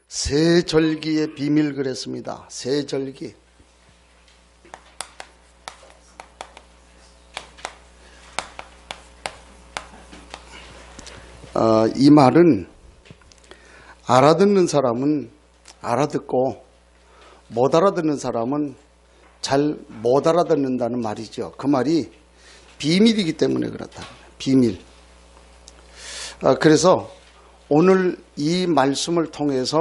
세절기의 비밀 그랬습니다. 세절기. 이 말은 알아듣는 사람은 알아듣고 못 알아듣는 사람은 잘 못 알아듣는다는 말이죠. 그 말이 비밀이기 때문에 그렇다. 비밀. 그래서 오늘 이 말씀을 통해서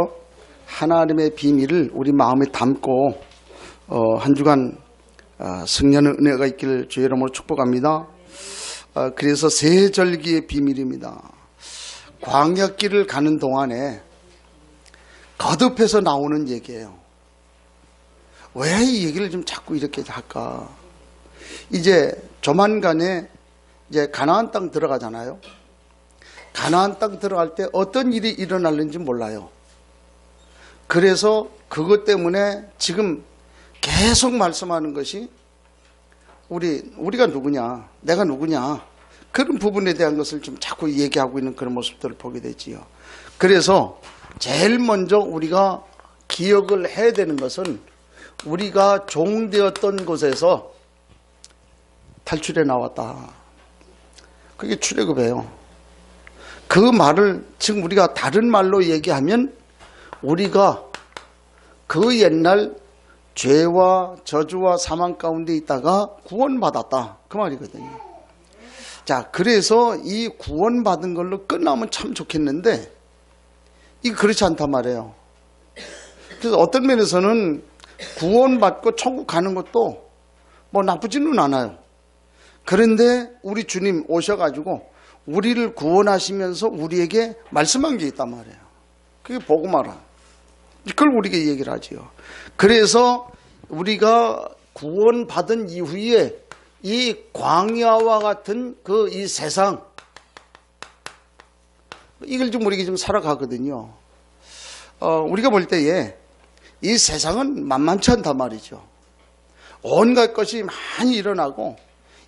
하나님의 비밀을 우리 마음에 담고 한 주간 승리하는 은혜가 있기를 주의 이름으로 축복합니다. 그래서 세절기의 비밀입니다. 광야길을 가는 동안에 거듭해서 나오는 얘기예요. 왜 이 얘기를 좀 자꾸 이렇게 할까? 이제 조만간에 이제 가나안 땅 들어가잖아요. 가나안 땅 들어갈 때 어떤 일이 일어날는지 몰라요. 그래서 그것 때문에 지금 계속 말씀하는 것이 우리가 누구냐, 내가 누구냐, 그런 부분에 대한 것을 좀 자꾸 얘기하고 있는 그런 모습들을 보게 되지요. 그래서 제일 먼저 우리가 기억을 해야 되는 것은 우리가 종되었던 곳에서 탈출해 나왔다. 그게 출애굽이에요. 그 말을 지금 우리가 다른 말로 얘기하면 우리가 그 옛날 죄와 저주와 사망 가운데 있다가 구원받았다. 그 말이거든요. 자, 그래서 이 구원받은 걸로 끝나면 참 좋겠는데 이게 그렇지 않단 말이에요. 그래서 어떤 면에서는 구원받고 천국 가는 것도 뭐 나쁘지는 않아요. 그런데 우리 주님 오셔가지고 우리를 구원하시면서 우리에게 말씀한 게 있단 말이에요. 그게 복음하라. 그걸 우리에게 얘기를 하지요. 그래서 우리가 구원받은 이후에 이 광야와 같은 이 세상, 이걸 좀 우리가 좀 살아가거든요. 우리가 볼 때에 이 세상은 만만치 않단 말이죠. 온갖 것이 많이 일어나고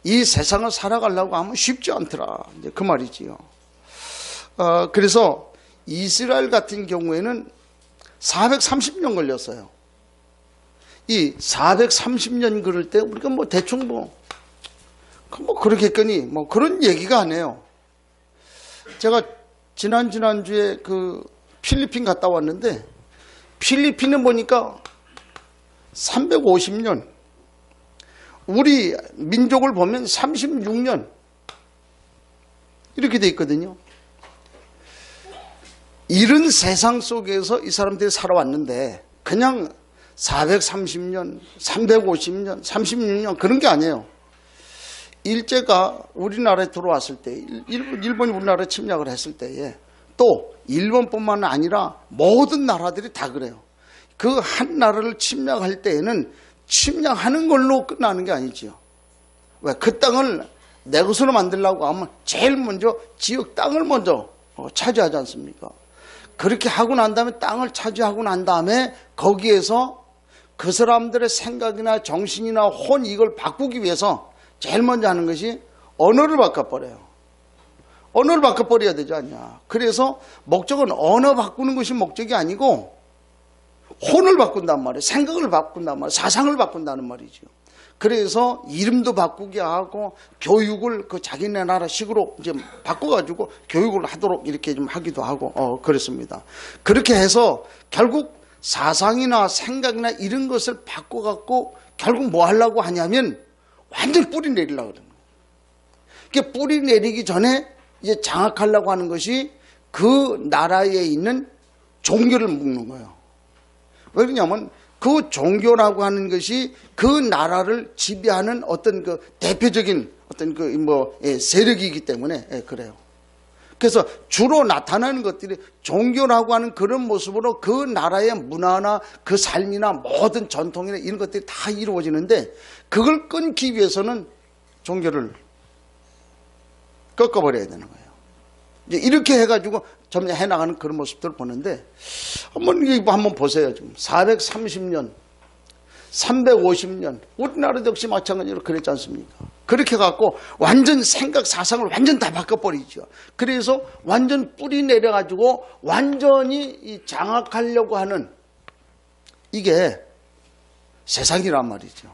이 세상을 살아가려고 하면 쉽지 않더라. 이제 그 말이지요. 그래서 이스라엘 같은 경우에는 430년 걸렸어요. 이 430년 걸을 때 우리가 뭐 대충 그렇겠거니 그런 얘기가 안 해요. 제가 지난주에 그 필리핀 갔다 왔는데 필리핀은 보니까 350년, 우리 민족을 보면 36년 이렇게 돼 있거든요. 이런 세상 속에서 이 사람들이 살아왔는데 그냥 430년, 350년, 36년 그런 게 아니에요. 일제가 우리나라에 들어왔을 때, 일본이 우리나라에 침략을 했을 때에 또 일본뿐만 아니라 모든 나라들이 다 그래요. 그 한 나라를 침략할 때에는 침략하는 걸로 끝나는 게 아니지요. 왜? 그 땅을 내 것으로 만들려고 하면 제일 먼저 지역 땅을 먼저 차지하지 않습니까? 그렇게 하고 난 다음에 땅을 차지하고 난 다음에 거기에서 그 사람들의 생각이나 정신이나 혼 이걸 바꾸기 위해서 제일 먼저 하는 것이 언어를 바꿔버려요. 언어를 바꿔버려야 되지 않냐. 그래서 목적은 언어 바꾸는 것이 목적이 아니고 혼을 바꾼단 말이에요. 생각을 바꾼단 말이에요. 사상을 바꾼다는 말이죠. 그래서 이름도 바꾸게 하고 교육을 그 자기네 나라식으로 이제 바꿔가지고 교육을 하도록 이렇게 좀 하기도 하고 그렇습니다. 그렇게 해서 결국 사상이나 생각이나 이런 것을 바꿔갖고 결국 뭐 하려고 하냐면 완전히 뿌리 내리려고 그러는 거예요. 그러니까 뿌리 내리기 전에 이제 장악하려고 하는 것이 그 나라에 있는 종교를 묶는 거예요. 왜 그러냐면 그 종교라고 하는 것이 그 나라를 지배하는 어떤 그 대표적인 어떤 세력이기 때문에 그래요. 그래서 주로 나타나는 것들이 종교라고 하는 그런 모습으로 그 나라의 문화나 그 삶이나 모든 전통이나 이런 것들이 다 이루어지는데 그걸 끊기 위해서는 종교를 꺾어버려야 되는 거예요. 이제 이렇게 해가지고 점점 해나가는 그런 모습들을 보는데 한번 보세요. 지금 430년 350년 우리나라도 역시 마찬가지로 그랬지 않습니까? 그렇게 갖고 완전 생각 사상을 완전 다 바꿔버리죠. 그래서 완전 뿌리 내려가지고 완전히 장악하려고 하는 이게 세상이란 말이죠.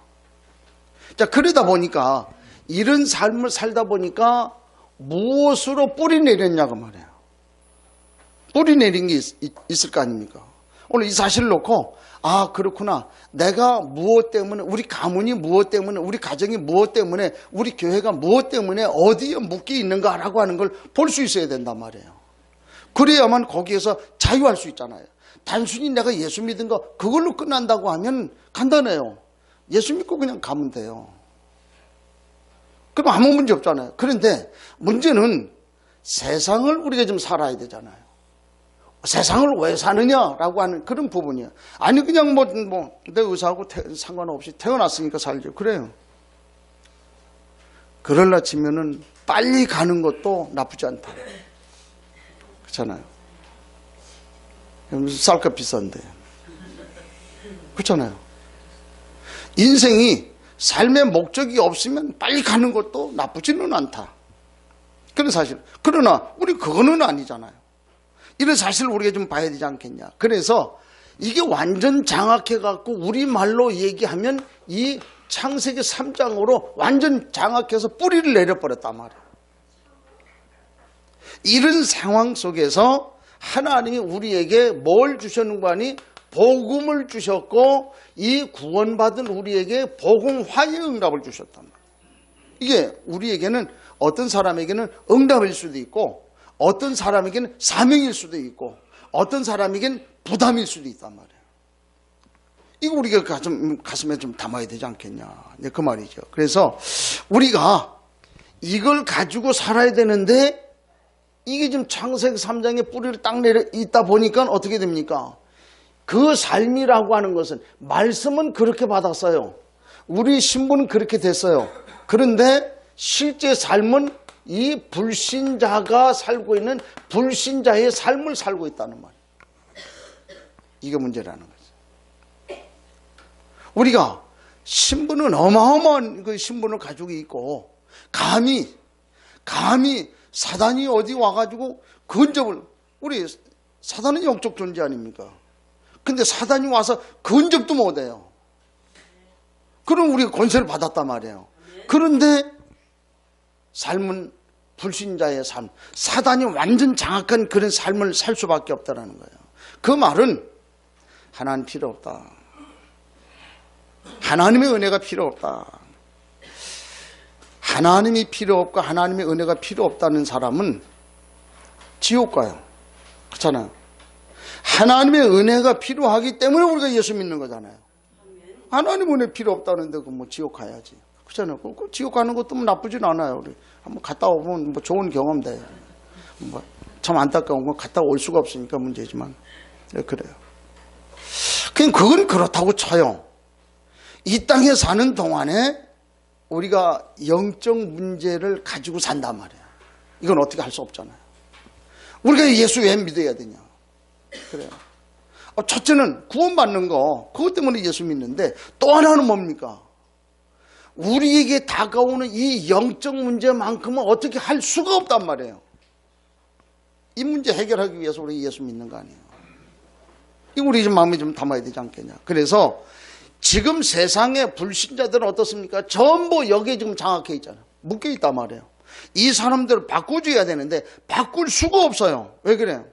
자, 그러다 보니까 이런 삶을 살다 보니까 무엇으로 뿌리 내렸냐고 말해요. 뿌리 내린 게 있을 거 아닙니까? 오늘 이 사실을 놓고 아, 그렇구나. 내가 무엇 때문에, 우리 가문이 무엇 때문에, 우리 가정이 무엇 때문에, 우리 교회가 무엇 때문에 어디에 묶여 있는가라고 하는 걸 볼 수 있어야 된단 말이에요. 그래야만 거기에서 자유할 수 있잖아요. 단순히 내가 예수 믿은 거 그걸로 끝난다고 하면 간단해요. 예수 믿고 그냥 가면 돼요. 그럼 아무 문제 없잖아요. 그런데 문제는 세상을 우리가 좀 살아야 되잖아요. 세상을 왜 사느냐라고 하는 그런 부분이야. 아니 그냥 내 의사하고 상관없이 태어났으니까 살죠. 그래요. 그럴라 치면은 빨리 가는 것도 나쁘지 않다. 그렇잖아요. 쌀값 비싼데. 그렇잖아요. 인생이 삶의 목적이 없으면 빨리 가는 것도 나쁘지는 않다. 그런 사실. 그러나 우리 그거는 아니잖아요. 이런 사실을 우리가 좀 봐야 되지 않겠냐. 그래서 이게 완전 장악해갖고 우리말로 얘기하면 이 창세기 3장으로 완전 장악해서 뿌리를 내려버렸단 말이에요. 이런 상황 속에서 하나님이 우리에게 뭘 주셨는가 하니 복음을 주셨고 이 구원받은 우리에게 복음화의 응답을 주셨단 말이에요. 이게 우리에게는 어떤 사람에게는 응답일 수도 있고 어떤 사람에게는 사명일 수도 있고 어떤 사람에게는 부담일 수도 있단 말이에요. 이거 우리가 가슴에 좀 담아야 되지 않겠냐. 그 말이죠. 그래서 우리가 이걸 가지고 살아야 되는데 이게 지금 창세기 3장에 뿌리를 딱 내려 있다 보니까 어떻게 됩니까? 그 삶이라고 하는 것은 말씀은 그렇게 받았어요. 우리 신분은 그렇게 됐어요. 그런데 실제 삶은 이 불신자가 살고 있는 불신자의 삶을 살고 있다는 말이에요. 이게 문제라는 거죠. 우리가 신분은 어마어마한 그 신분을 가지고 있고 감히 사단이 어디 와가지고 근접을, 우리 사단은 영적 존재 아닙니까? 근데 사단이 와서 근접도 못해요. 그럼 우리가 권세를 받았단 말이에요. 그런데 삶은 불신자의 삶, 사단이 완전 장악한 그런 삶을 살 수밖에 없다는 거예요. 그 말은 하나님 필요 없다. 하나님의 은혜가 필요 없다. 하나님이 필요 없고 하나님의 은혜가 필요 없다는 사람은 지옥 가요. 그렇잖아요. 하나님의 은혜가 필요하기 때문에 우리가 예수 믿는 거잖아요. 하나님 은혜 필요 없다는데 뭐 지옥 가야지. 그렇잖아요. 그 지옥 가는 것도 뭐 나쁘진 않아요. 우리 한번 갔다 오면 뭐 좋은 경험 돼요. 뭐 참 안타까운 건 갔다 올 수가 없으니까 문제지만 그래요. 그냥 그건 그렇다고 쳐요. 이 땅에 사는 동안에 우리가 영적 문제를 가지고 산단 말이에요. 이건 어떻게 할 수 없잖아요. 우리가 예수 왜 믿어야 되냐. 그래요. 첫째는 구원받는 거, 그것 때문에 예수 믿는데 또 하나는 뭡니까? 우리에게 다가오는 이 영적 문제만큼은 어떻게 할 수가 없단 말이에요. 이 문제 해결하기 위해서 우리 예수 믿는 거 아니에요. 이거 우리 좀 마음에 좀 담아야 되지 않겠냐. 그래서 지금 세상의 불신자들은 어떻습니까? 전부 여기에 지금 장악해 있잖아요. 묶여 있단 말이에요. 이 사람들을 바꿔줘야 되는데 바꿀 수가 없어요. 왜 그래요?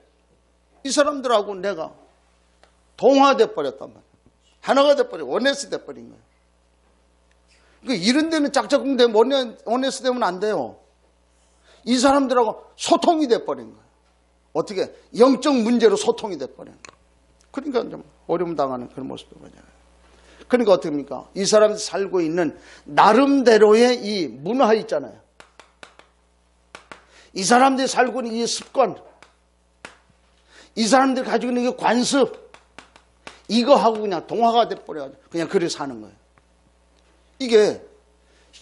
이 사람들하고 내가 동화돼 버렸단 말이에요. 하나가 돼 버려, 원네스 돼 버린 거예요. 그러니까 이런 데는 짝짝꿍 되면 원네스 되면 안 돼요. 이 사람들하고 소통이 돼 버린 거예요. 어떻게? 영적 문제로 소통이 돼 버린 거예요. 그러니까 좀 어려움 당하는 그런 모습도 보잖아요. 그러니까 어떻게 합니까? 이 사람이 살고 있는 나름대로의 이 문화 있잖아요. 이 사람들이 살고 있는 이 습관, 이 사람들이 가지고 있는 이 관습, 이거 하고 그냥 동화가 돼버려가지고 그냥 그래 사는 거예요. 이게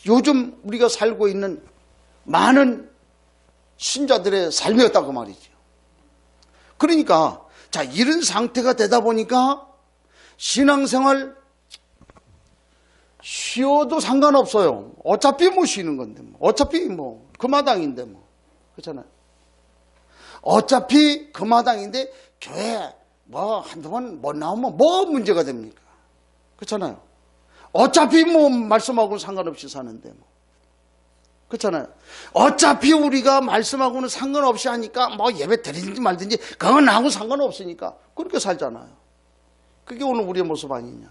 요즘 우리가 살고 있는 많은 신자들의 삶이었다고 말이죠. 그러니까 자, 이런 상태가 되다 보니까 신앙생활 쉬어도 상관없어요. 어차피 뭐 쉬는 건데, 뭐. 어차피 뭐 그 마당인데 뭐. 그렇잖아요. 어차피 그 마당인데 교회 뭐 한두 번 못 나오면 뭐 문제가 됩니까? 그렇잖아요. 어차피 뭐 말씀하고 상관없이 사는데 뭐. 그렇잖아요. 어차피 우리가 말씀하고는 상관없이 하니까 뭐 예배 드리든지 말든지 그건 나하고 상관없으니까 그렇게 살잖아요. 그게 오늘 우리의 모습 아니냐.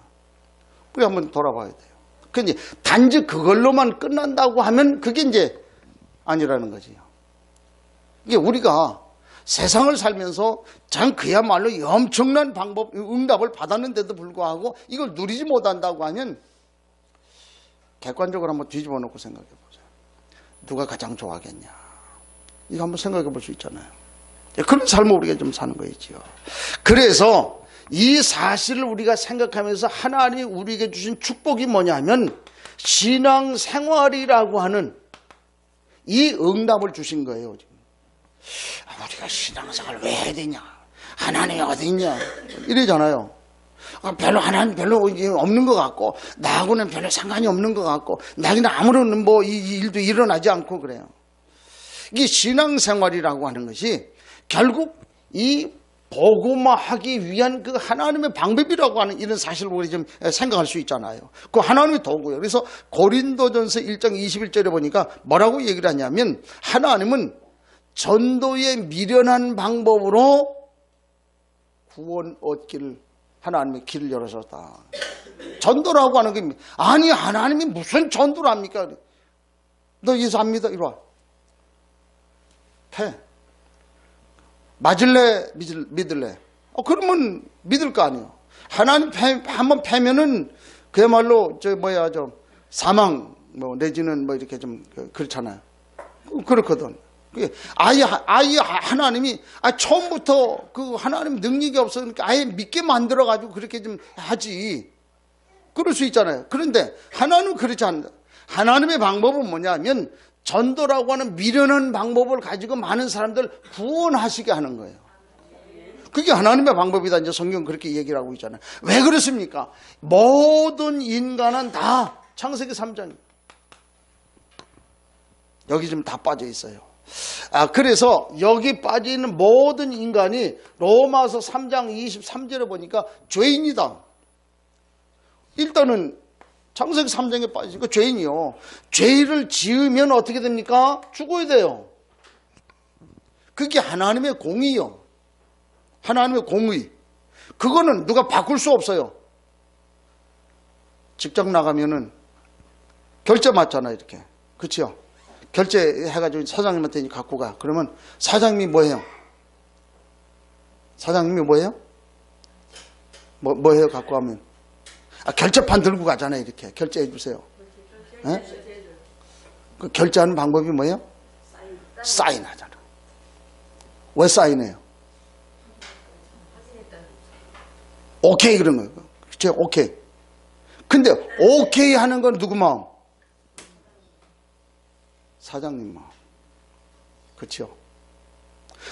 우리 한번 돌아봐야 돼요. 근데 단지 그걸로만 끝난다고 하면 그게 이제 아니라는 거지요. 이게 우리가 세상을 살면서 참 그야말로 엄청난 방법, 응답을 받았는데도 불구하고 이걸 누리지 못한다고 하면 객관적으로 한번 뒤집어 놓고 생각해 보세요. 누가 가장 좋아하겠냐. 이거 한번 생각해 볼 수 있잖아요. 그런 삶을 우리가 좀 사는 거이지요. 그래서 이 사실을 우리가 생각하면서 하나님이 우리에게 주신 축복이 뭐냐면 신앙생활이라고 하는 이 응답을 주신 거예요. 우리가 신앙생활을 왜 해야 되냐? 하나님이 어디 있냐? 이러잖아요. 별로 하나님 별로 없는 것 같고 나하고는 별로 상관이 없는 것 같고 나에게는 아무런 뭐 이 일도 일어나지 않고 그래요. 이게 신앙생활이라고 하는 것이 결국 이 복음화하기 위한 그 하나님의 방법이라고 하는 이런 사실을 우리 좀 생각할 수 있잖아요. 그 하나님의 도구예요. 그래서 고린도전서 1장 21절에 보니까 뭐라고 얘기를 하냐면 하나님은 전도에 미련한 방법으로 구원 얻기를 하나님의 길을 열어줬다. 전도라고 하는 게 아니 하나님이 무슨 전도를 합니까? 너 예수 안 믿어? 이리 와. 패. 맞을래? 믿을래? 그러면 믿을 거 아니에요. 하나님 한번 패면은 그야말로 사망 뭐 내지는 뭐 이렇게 좀 그렇잖아요. 그렇거든. 아예 하나님이 처음부터 그 하나님 능력이 없으니까 아예 믿게 만들어 가지고 그렇게 좀 하지. 그럴 수 있잖아요. 그런데 하나님은 그렇지 않다. 하나님의 방법은 뭐냐면 전도라고 하는 미련한 방법을 가지고 많은 사람들 구원하시게 하는 거예요. 그게 하나님의 방법이다. 이제 성경 그렇게 얘기를 하고 있잖아요. 왜 그렇습니까? 모든 인간은 다 창세기 3장 여기 좀 다 빠져 있어요. 그래서 여기 빠져 있는 모든 인간이 로마서 3장 23절에 보니까 죄인이다. 일단은 창세기 3장에 빠지니까 죄인이요. 죄를 지으면 어떻게 됩니까? 죽어야 돼요. 그게 하나님의 공의요. 하나님의 공의. 그거는 누가 바꿀 수 없어요. 직장 나가면은 결제 맞잖아요, 이렇게. 그렇죠? 결제해가지고 사장님한테 갖고 가. 그러면 사장님이 뭐해요? 사장님이 뭐해요? 뭐해요? 갖고 가면? 결제판 들고 가잖아요, 이렇게. 결제해 주세요. 네? 그 결제하는 방법이 뭐예요? 사인하잖아. 왜 사인해요? 오케이 그런 거예요. 그렇죠? 오케이. 근데 오케이 하는 건 누구 마음? 사장님 마음. 그렇죠?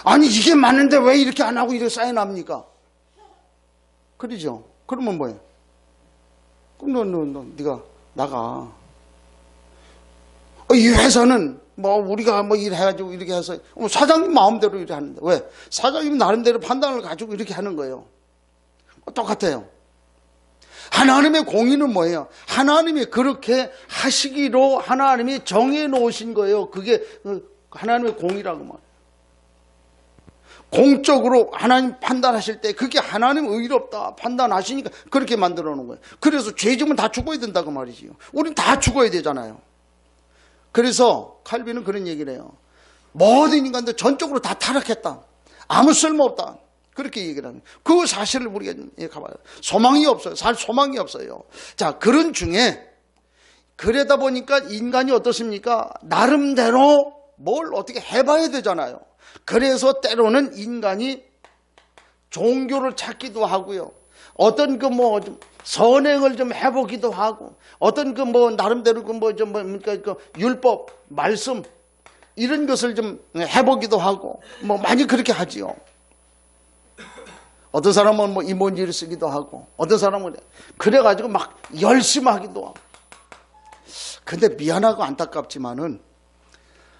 아니 이게 맞는데 왜 이렇게 안 하고 이렇게 사인합니까? 그러죠? 그러면 뭐예요? 그럼 네가 나가. 이 회사는 뭐 우리가 뭐 일해가지고 이렇게 해서 사장님 마음대로 이렇게 하는데 왜? 사장님 나름대로 판단을 가지고 이렇게 하는 거예요. 똑같아요. 하나님의 공의는 뭐예요? 하나님이 그렇게 하시기로 하나님이 정해 놓으신 거예요. 그게 하나님의 공의라고 말해요. 공적으로 하나님 판단하실 때 그게 하나님 의롭다 판단하시니까 그렇게 만들어 놓은 거예요. 그래서 죄 지으면 다 죽어야 된다고 말이지요. 우린 다 죽어야 되잖아요. 그래서 칼빈은 그런 얘기를 해요. 모든 인간들 전적으로 다 타락했다. 아무 쓸모없다. 그렇게 얘기를 하는 그 사실을 우리가 가봐요. 소망이 없어요. 살 소망이 없어요. 자, 그런 중에 그러다 보니까 인간이 어떻습니까? 나름대로 뭘 어떻게 해봐야 되잖아요. 그래서 때로는 인간이 종교를 찾기도 하고요. 어떤 선행을 좀 해보기도 하고, 어떤 나름대로 율법, 말씀, 이런 것을 좀 해보기도 하고, 많이 그렇게 하지요. 어떤 사람은 이모지를 쓰기도 하고, 어떤 사람은 그래가지고 막 열심히 하기도 하고. 근데 미안하고 안타깝지만은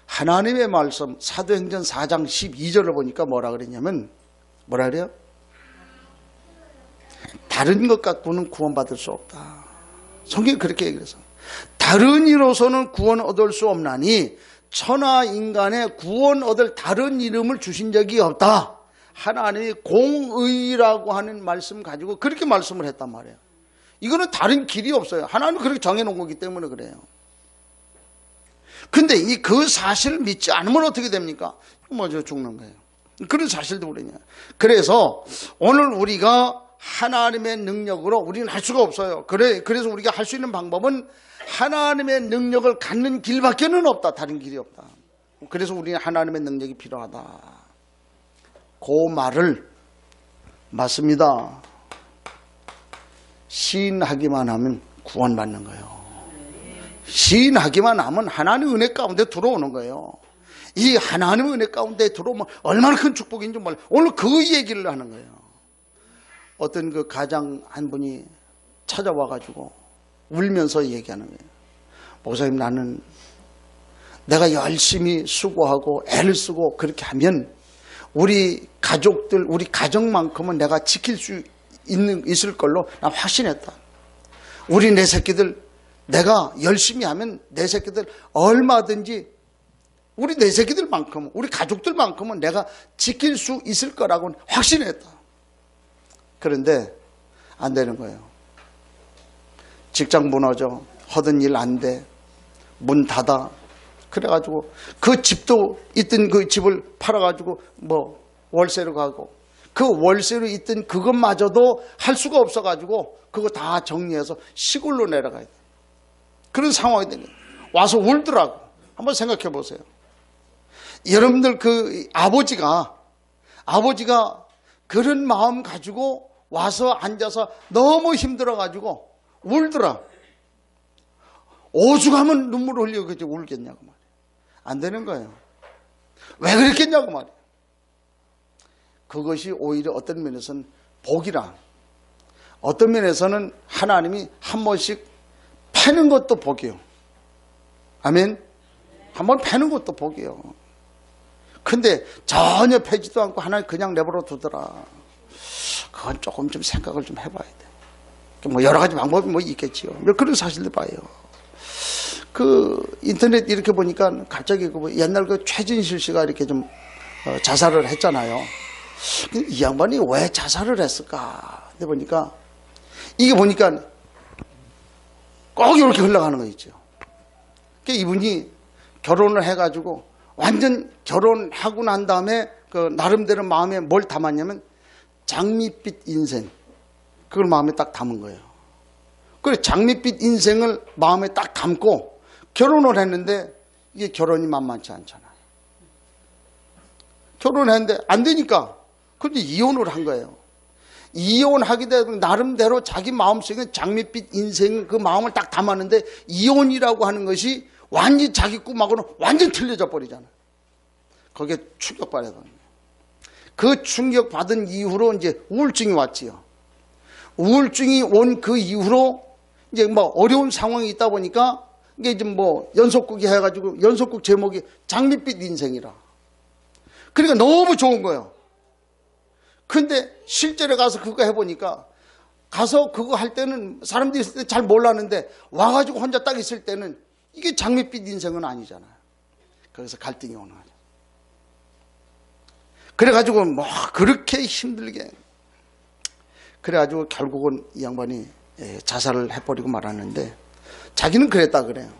하나님의 말씀 사도행전 4장 12절을 보니까 뭐라 그랬냐면 뭐라 그래요? 다른 것 갖고는 구원받을 수 없다. 성경이 그렇게 얘기해서 다른 이로서는 구원 얻을 수 없나니 천하 인간에 구원 얻을 다른 이름을 주신 적이 없다. 하나님이 공의라고 하는 말씀 가지고 그렇게 말씀을 했단 말이에요. 이거는 다른 길이 없어요. 하나님은 그렇게 정해놓은 거기 때문에 그래요. 근데 그 사실을 믿지 않으면 어떻게 됩니까? 먼저 죽는 거예요. 그런 사실도 우리냐. 그래서 오늘 우리가 하나님의 능력으로 우리는 할 수가 없어요. 그래서 우리가 할 수 있는 방법은 하나님의 능력을 갖는 길밖에는 없다. 다른 길이 없다. 그래서 우리는 하나님의 능력이 필요하다. 그 말을 맞습니다. 시인하기만 하면 구원받는 거예요. 시인하기만 하면 하나님의 은혜 가운데 들어오는 거예요. 이 하나님의 은혜 가운데 들어오면 얼마나 큰 축복인지 몰라요. 오늘 그 얘기를 하는 거예요. 어떤 그 가장 한 분이 찾아와가지고 울면서 얘기하는 거예요. 목사님, 나는 내가 열심히 수고하고 애를 쓰고 그렇게 하면 우리 가족들, 우리 가정만큼은 내가 지킬 수 있을 걸로 난 확신했다. 우리 내 새끼들, 내가 열심히 하면 내 새끼들 얼마든지 우리 내 새끼들만큼, 우리 가족들만큼은 내가 지킬 수 있을 거라고는 확신했다. 그런데 안 되는 거예요. 직장 무너져, 하던 일 안 돼, 문 닫아. 그래가지고 그 집도 있던 그 집을 팔아가지고 뭐 월세로 가고, 그 월세로 있던 그것마저도 할 수가 없어가지고 그거 다 정리해서 시골로 내려가야 돼. 그런 상황이 된 거예요. 와서 울더라고. 한번 생각해 보세요. 여러분들 그 아버지가 그런 마음 가지고 와서 앉아서 너무 힘들어가지고 울더라. 오죽하면 눈물을 흘리고 그렇게 울겠냐고 말이에요. 안 되는 거예요. 왜 그랬겠냐고 말이에요. 그것이 오히려 어떤 면에서는 복이라, 어떤 면에서는 하나님이 한 번씩 패는 것도 복이요. 아멘. 한 번 패는 것도 복이요. 근데 전혀 패지도 않고 하나님 그냥 내버려 두더라. 그건 조금 좀 생각을 좀 해봐야 돼. 뭐 여러 가지 방법이 뭐 있겠지요. 그런 사실도 봐요. 그 인터넷 이렇게 보니까 갑자기 그 옛날 그 최진실 씨가 이렇게 좀 자살을 했잖아요. 이 양반이 왜 자살을 했을까? 근데 보니까 이게 보니까 꼭 이렇게 흘러가는 거 있죠. 그러니까 이분이 결혼을 해가지고 완전 결혼하고 난 다음에 그 나름대로 마음에 뭘 담았냐면 장밋빛 인생, 그걸 마음에 딱 담은 거예요. 그래 장밋빛 인생을 마음에 딱 담고 결혼을 했는데 이게 결혼이 만만치 않잖아요. 결혼했는데 안 되니까 그런데 이혼을 한 거예요. 이혼하게 되면 나름대로 자기 마음속에 장밋빛 인생 그 마음을 딱 담았는데 이혼이라고 하는 것이 완전히 자기 꿈하고는 완전 틀려져 버리잖아요. 거기에 충격받아요. 그 충격받은 이후로 이제 우울증이 왔지요. 우울증이 온 그 이후로 이제 뭐 어려운 상황이 있다 보니까 이게 좀 뭐 연속극이 해가지고 연속극 제목이 장밋빛 인생이라. 그러니까 너무 좋은 거예요. 근데 실제로 가서 그거 해보니까 가서 그거 할 때는 사람들이 있을 때 잘 몰랐는데 와가지고 혼자 딱 있을 때는 이게 장밋빛 인생은 아니잖아요. 거기서 갈등이 오는 거죠. 그래가지고 뭐 그렇게 힘들게 그래가지고 결국은 이 양반이 자살을 해버리고 말았는데 자기는 그랬다 그래요.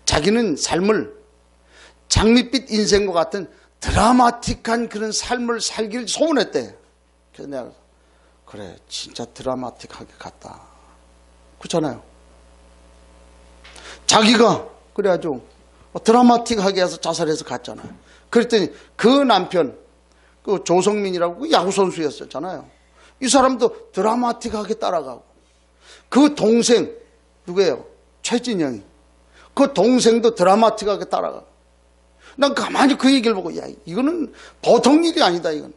자기는 삶을 장밋빛 인생과 같은 드라마틱한 그런 삶을 살기를 소원했대. 그래서 내가 그래 진짜 드라마틱하게 갔다. 그렇잖아요. 자기가 그래가지고 드라마틱하게 해서 자살해서 갔잖아요. 그랬더니 그 남편 그 조성민이라고 야구선수였었잖아요. 이 사람도 드라마틱하게 따라가고 그 동생 누구예요? 최진영이 그 동생도 드라마틱하게 따라가고 난 가만히 그 얘기를 보고 야 이거는 보통 일이 아니다. 이건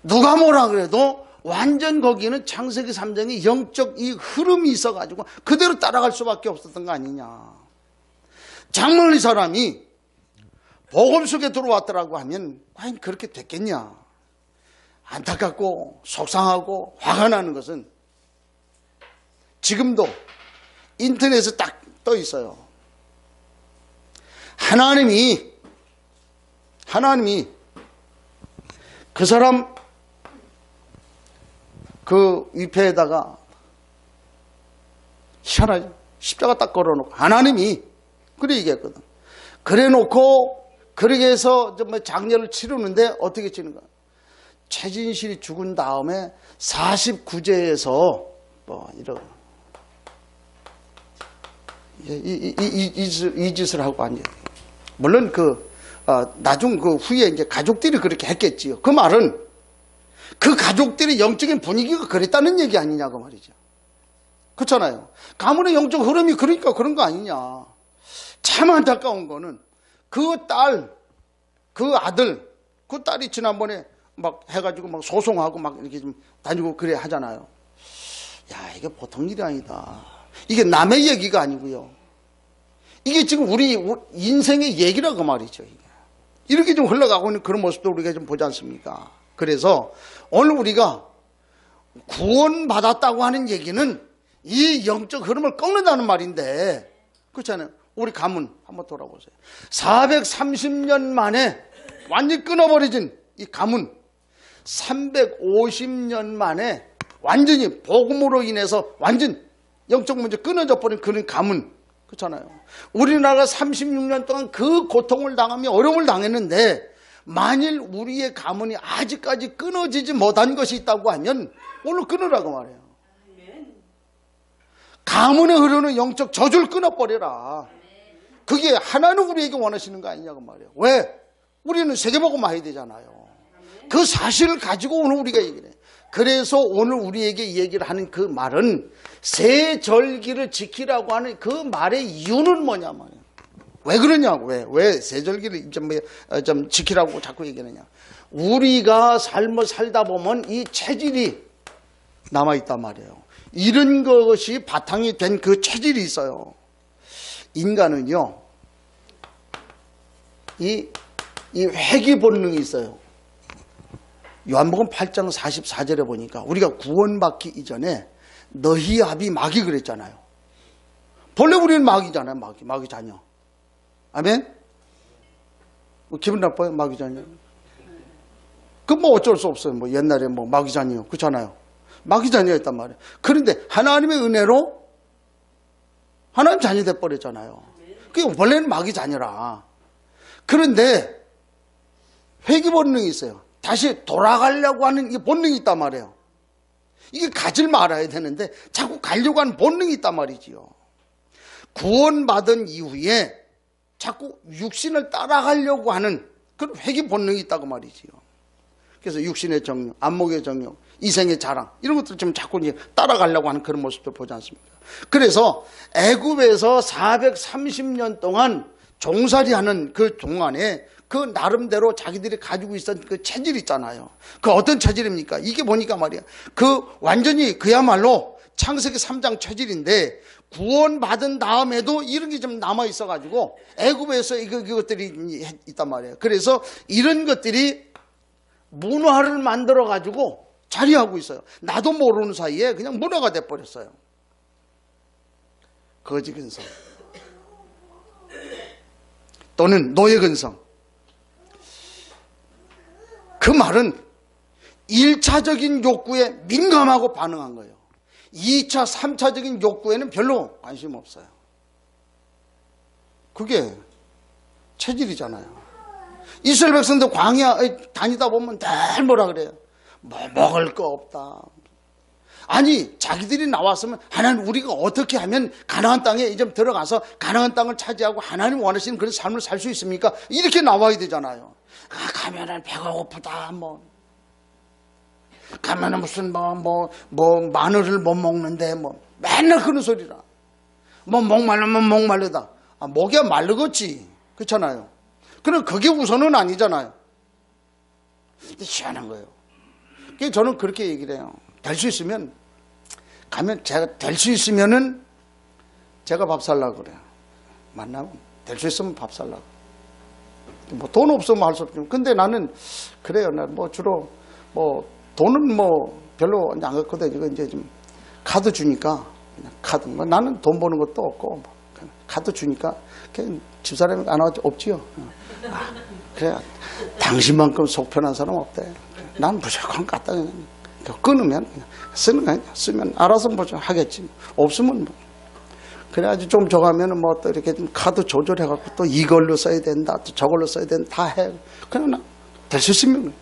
누가 뭐라 그래도 완전 거기는 창세기 3장의 영적 이 흐름이 있어가지고 그대로 따라갈 수밖에 없었던 거 아니냐. 정말 이 사람이 복음 속에 들어왔더라고 하면 과연 그렇게 됐겠냐. 안타깝고 속상하고 화가 나는 것은 지금도 인터넷에 딱 떠 있어요. 하나님이 그 사람 그 위패에다가 희한하죠. 십자가 딱 걸어놓고 하나님이 그래 얘기했거든. 그래 놓고 그렇게 해서 장례를 치르는데 어떻게 치는가. 최진실이 죽은 다음에 49제에서 뭐 이런 이 짓을 하고 앉아요. 물론 나중 그 후에 이제 가족들이 그렇게 했겠지요. 그 말은 그 가족들의 영적인 분위기가 그랬다는 얘기 아니냐고 말이죠. 그렇잖아요. 가문의 영적 흐름이 그러니까 그런 거 아니냐. 참 안타까운 거는 그 딸, 그 아들, 그 딸이 지난번에 막 해가지고 막 소송하고 막 이렇게 좀 다니고 그래 하잖아요. 야, 이게 보통 일이 아니다. 이게 남의 얘기가 아니고요. 이게 지금 우리 인생의 얘기라고 말이죠. 이렇게 좀 흘러가고 있는 그런 모습도 우리가 좀 보지 않습니까? 그래서 오늘 우리가 구원받았다고 하는 얘기는 이 영적 흐름을 꺾는다는 말인데, 그렇잖아요. 우리 가문 한번 돌아보세요. 430년 만에 완전히 끊어버려진 이 가문, 350년 만에 완전히 복음으로 인해서 완전 영적 문제 끊어져 버린 그런 가문, 그렇잖아요. 우리나라가 36년 동안 그 고통을 당하며 어려움을 당했는데, 만일 우리의 가문이 아직까지 끊어지지 못한 것이 있다고 하면 오늘 끊으라고 말해요. 가문에 흐르는 영적 저주를 끊어버려라. 그게 하나는 우리에게 원하시는 거 아니냐고 말이에요. 왜? 우리는 세계복음 해야 되잖아요. 그 사실을 가지고 오늘 우리가 얘기를 해요. 그래서 오늘 우리에게 얘기를 하는 그 말은 세절기를 지키라고 하는 그 말의 이유는 뭐냐 말이에요. 왜 그러냐고. 왜 세절기를 좀 지키라고 자꾸 얘기하느냐. 우리가 삶을 살다 보면 이 체질이 남아있단 말이에요. 이런 것이 바탕이 된 그 체질이 있어요. 인간은요, 이 회귀 본능이 있어요. 요한복음 8장 44절에 보니까 우리가 구원받기 이전에 너희 아비 마귀 그랬잖아요. 본래 우리는 마귀잖아요. 마귀 자녀. 아멘? 기분 나빠요? 마귀 자녀. 그 뭐 어쩔 수 없어요. 뭐 옛날에 뭐 마귀 자녀 그렇잖아요. 마귀 자녀였단 말이에요. 그런데 하나님의 은혜로 하나님 자녀 돼버렸잖아요. 그게 원래는 마귀 자녀라. 그런데 회귀 본능이 있어요. 다시 돌아가려고 하는 이 본능이 있단 말이에요. 이게 가질 말아야 되는데 자꾸 가려고 하는 본능이 있단 말이지요. 구원받은 이후에 자꾸 육신을 따라가려고 하는 그런 회귀 본능이 있다고 말이지요. 그래서 육신의 정욕, 안목의 정욕, 이생의 자랑 이런 것들을 좀 자꾸 이제 따라가려고 하는 그런 모습도 보지 않습니까? 그래서 애굽에서 430년 동안 종살이하는 그 동안에 그 나름대로 자기들이 가지고 있었던 그 체질 있잖아요. 그 어떤 체질입니까? 이게 보니까 말이야. 그 완전히 그야말로 창세기 3장 체질인데 구원받은 다음에도 이런 게 좀 남아 있어가지고 애굽에서 이것들이 있단 말이에요. 그래서 이런 것들이 문화를 만들어가지고 자리하고 있어요. 나도 모르는 사이에 그냥 문화가 돼버렸어요. 거지 근성 또는 노예 근성. 그 말은 1차적인 욕구에 민감하고 반응한 거예요. 2차, 3차적인 욕구에는 별로 관심 없어요. 그게 체질이잖아요. 이스라엘 백성들 광야 다니다 보면 늘 뭐라 그래요? 뭐 먹을 거 없다. 아니 자기들이 나왔으면 하나님 우리가 어떻게 하면 가나안 땅에 이제 들어가서 가나안 땅을 차지하고 하나님 원하시는 그런 삶을 살 수 있습니까? 이렇게 나와야 되잖아요. 가면은 배가 고프다 뭐 가면은 무슨 뭐 마늘을 못 먹는데 뭐 맨날 그런 소리라. 뭐 목말르면 목말르다. 목이 말르겠지. 그렇잖아요. 그럼 그게 우선은 아니잖아요. 근데 희한한 거예요. 그래서 저는 그렇게 얘기를 해요. 될 수 있으면 가면 제가 될 수 있으면은 제가 밥 살라고 그래요. 만나면 될 수 있으면 밥 살라고. 뭐 돈 없으면 할 수 없죠. 근데 나는 그래요. 나 뭐 주로 뭐 돈은 뭐 별로 안 갖거든. 이거 이제 좀 카드 주니까 그냥 카드. 뭐 나는 돈 버는 것도 없고 뭐 카드 주니까 그냥 집사람이 안 하지 없지요. 아, 그래. 당신만큼 속 편한 사람 없대. 난 무조건 갖다 그냥 끊으면 그냥 쓰는 거 아니야. 쓰면 알아서 뭐 좀 하겠지. 없으면 뭐. 그래가지고 좀 저가면은 뭐 또 이렇게 좀 카드 조절해갖고 또 이걸로 써야 된다, 또 저걸로 써야 된다, 다 해. 그냥 될 수 있으면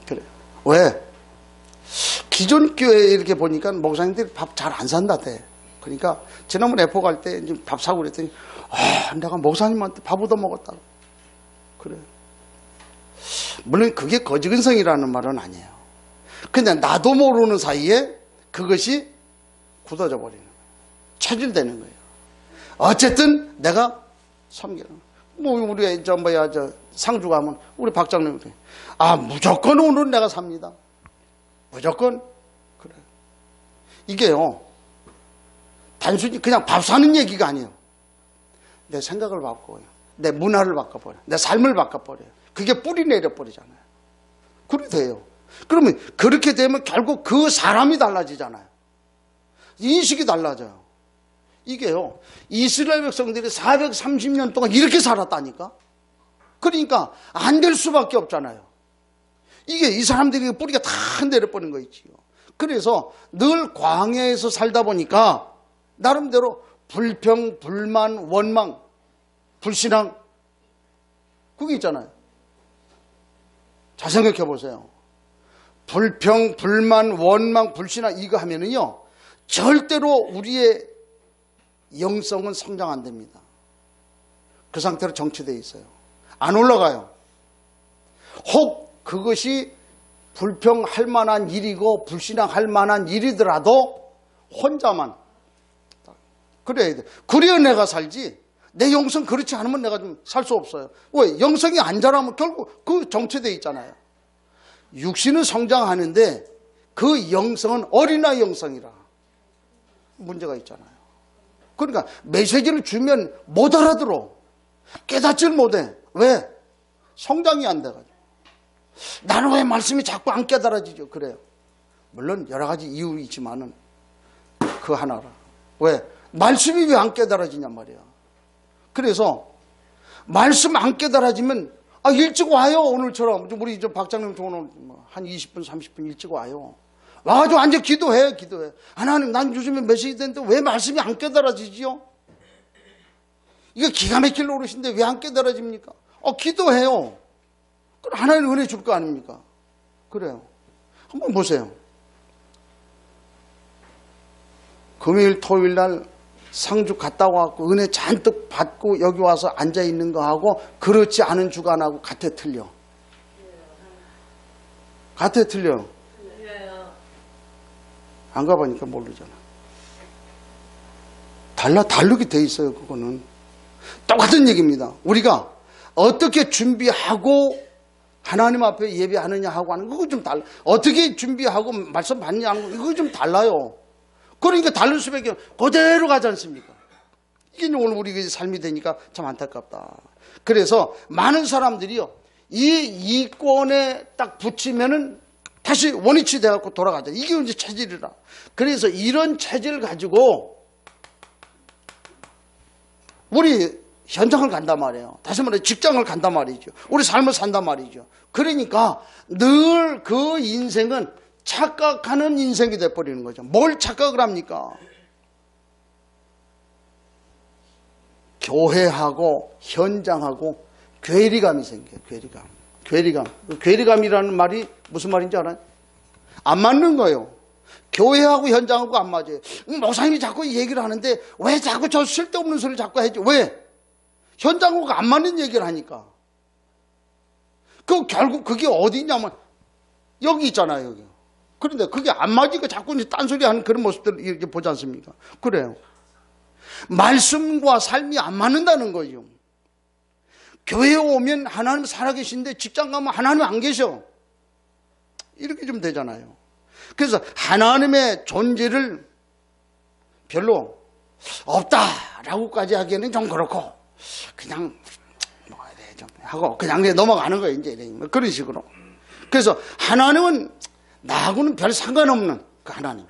그래. 왜? 기존 교회 이렇게 보니까 목사님들이 밥 잘 안 산다대. 그러니까 지난번에 에포 갈 때 밥 사고 그랬더니 내가 목사님한테 밥 얻어 먹었다. 그래. 물론 그게 거지근성이라는 말은 아니에요. 그냥 나도 모르는 사이에 그것이 굳어져 버리는 거예요. 체질되는 거예요. 어쨌든 내가 섬기는 거예요. 뭐 우리 저 상주 가면 우리 박장님 그래. 무조건 오늘 내가 삽니다. 무조건 그래. 이게요. 단순히 그냥 밥 사는 얘기가 아니에요. 내 생각을 바꿔요. 내 문화를 바꿔버려. 내 삶을 바꿔버려요. 그게 뿌리 내려버리잖아요. 그래 돼요. 그러면 그렇게 되면 결국 그 사람이 달라지잖아요. 인식이 달라져요. 이게요. 이스라엘 백성들이 430년 동안 이렇게 살았다니까. 그러니까 안 될 수밖에 없잖아요. 이게 이 사람들이 뿌리가 다 내려버린 거 있지요. 그래서 늘 광야에서 살다 보니까 나름대로 불평, 불만, 원망, 불신앙 그게 있잖아요. 잘 생각해 보세요. 불평, 불만, 원망, 불신앙 이거 하면은요 절대로 우리의 영성은 성장 안 됩니다. 그 상태로 정체되어 있어요. 안 올라가요. 혹 그것이 불평할 만한 일이고 불신앙할 만한 일이더라도 혼자만 그래야 돼. 그래야 내가 살지. 내 영성 그렇지 않으면 내가 좀 살 수 없어요. 왜? 영성이 안 자라면 결국 그 정체되어 있잖아요. 육신은 성장하는데 그 영성은 어린아이 영성이라 문제가 있잖아요. 그러니까 메시지를 주면 못 알아들어. 깨닫지를 못해. 왜? 성장이 안 돼가지고. 나는 왜 말씀이 자꾸 안 깨달아지죠? 그래요. 물론 여러 가지 이유 있지만은 그 하나라. 왜? 말씀이 왜 안 깨달아지냔 말이야. 그래서 말씀 안 깨달아지면 일찍 와요. 오늘처럼 우리 박장님 오늘 한 20분 30분 일찍 와요. 와가지고 앉아 기도해. 하나님 난 요즘에 메시지 되는데 왜 말씀이 안 깨달아지지요? 이거 기가 막힐 노릇인데 왜 안 깨달아집니까? 기도해요. 그럼 하나님 은혜 줄 거 아닙니까? 그래요. 한번 보세요. 금요일 토요일 날 상주 갔다 와갖고 은혜 잔뜩 받고 여기 와서 앉아 있는 거하고 그렇지 않은 주간하고 같아 틀려. 같아 틀려. 안 가보니까 모르잖아. 다르게 돼 있어요. 그거는 똑같은 얘기입니다. 우리가 어떻게 준비하고 하나님 앞에 예배하느냐 하고 하는 그거 좀 달라. 어떻게 준비하고 말씀 받느냐 하는 거 이거 좀 달라요. 그러니까 다를 수밖에 그대로 가지 않습니까? 이게 오늘 우리 삶이 되니까 참 안타깝다. 그래서 많은 사람들이요 이 이권에 딱 붙이면은 다시 원위치 돼갖고 돌아가자. 이게 이제 체질이라. 그래서 이런 체질을 가지고 우리 현장을 간단 말이에요. 다시 말해 직장을 간단 말이죠. 우리 삶을 산단 말이죠. 그러니까 늘 그 인생은 착각하는 인생이 돼버리는 거죠. 뭘 착각을 합니까? 교회하고 현장하고 괴리감이 생겨요. 괴리감이라는 말이 무슨 말인지 알아요? 안 맞는 거예요. 교회하고 현장하고 안 맞아요. 목사님이 자꾸 얘기를 하는데 왜 자꾸 저 쓸데없는 소리를 자꾸 하지? 왜? 현장하고 안 맞는 얘기를 하니까. 결국 그게 어디냐면 여기 있잖아요. 여기. 그런데 그게 안 맞으니까 자꾸 이제 딴소리 하는 그런 모습들을 이렇게 보지 않습니까? 그래요. 말씀과 삶이 안 맞는다는 거죠. 교회에 오면 하나님 살아계신데 직장 가면 하나님 안 계셔. 이렇게 좀 되잖아요. 그래서 하나님의 존재를 별로 없다라고까지 하기에는 좀 그렇고 그냥 뭐 이래 좀 하고 그냥 넘어가는 거예요. 이제 뭐 그런 식으로. 그래서 하나님은 나하고는 별 상관없는 그 하나님.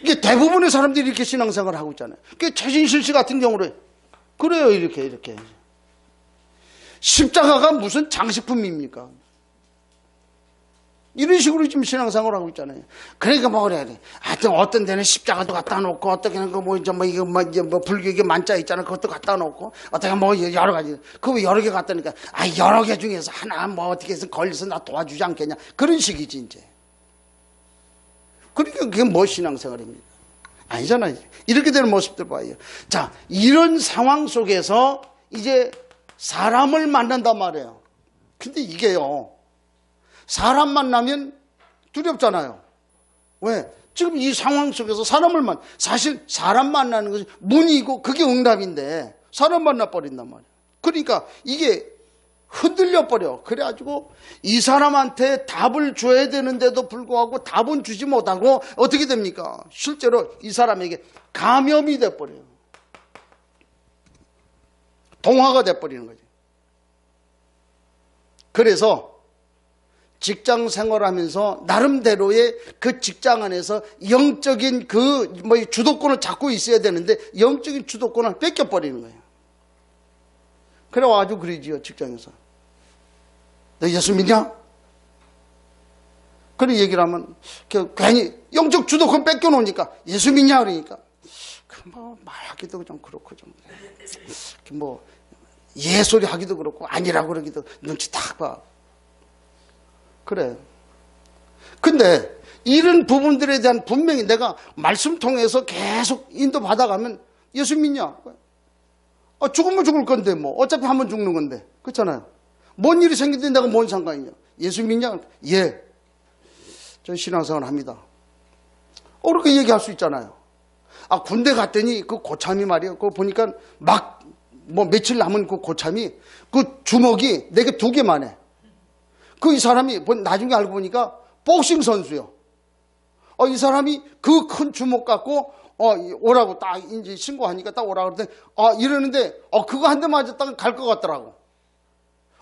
이게 대부분의 사람들이 이렇게 신앙생활을 하고 있잖아요. 그 최진실 씨 같은 경우는 그래요. 이렇게. 십자가가 무슨 장식품입니까? 이런 식으로 지금 신앙생활을 하고 있잖아요. 그러니까 뭐 그래야 돼. 하여튼 어떤 데는 십자가도 갖다 놓고, 어떤 데는 이거 불교의 만자 있잖아. 그것도 갖다 놓고, 어떻게 뭐 여러 가지. 그거 여러 개 갖다 놓으니까, 여러 개 중에서 하나 뭐 어떻게 해서 걸려서 나 도와주지 않겠냐. 그런 식이지, 이제. 그러니까 그게 뭐 신앙생활입니까? 아니잖아요. 이렇게 되는 모습들 봐요. 자, 이런 상황 속에서 이제 사람을 만난단 말이에요. 근데 이게요. 사람 만나면 두렵잖아요. 왜? 지금 이 상황 속에서 사실 사람 만나는 것이 문이고 그게 응답인데 사람 만나버린단 말이에요. 그러니까 이게 흔들려 버려. 그래가지고 이 사람한테 답을 줘야 되는데도 불구하고 답은 주지 못하고 어떻게 됩니까? 실제로 이 사람에게 감염이 돼버려요. 동화가 돼버리는 거죠. 그래서 직장 생활하면서 나름대로의 그 직장 안에서 영적인 주도권을 잡고 있어야 되는데 영적인 주도권을 뺏겨버리는 거예요. 그래가지고 그러지요, 직장에서. 너 예수 믿냐? 그런 얘기를 하면 괜히 영적 주도권 뺏겨놓으니까 예수 믿냐? 그러니까 말하기도 좀 그렇고 예소리 하기도 그렇고 아니라고 그러기도 눈치 딱 봐. 그래. 근데 이런 부분들에 대한 분명히 내가 말씀 통해서 계속 인도받아가면 예수 믿냐? 죽으면 죽을 건데 뭐 어차피 한 번 죽는 건데 그렇잖아요. 뭔 일이 생기는데 내가 뭔 상관이냐? 예수 믿냐? 예. 전 신앙생활 합니다. 그렇게 얘기할 수 있잖아요. 군대 갔더니 그 고참이 말이야. 그거 보니까 며칠 남은 그 고참이 그 주먹이 내게 2개만 해. 이 사람이 나중에 알고 보니까 복싱 선수요. 이 사람이 그 큰 주먹 갖고 오라고 딱 이제 신고하니까 딱 오라고 그랬더니 이러는데 그거 한 대 맞았다가 갈 것 같더라고.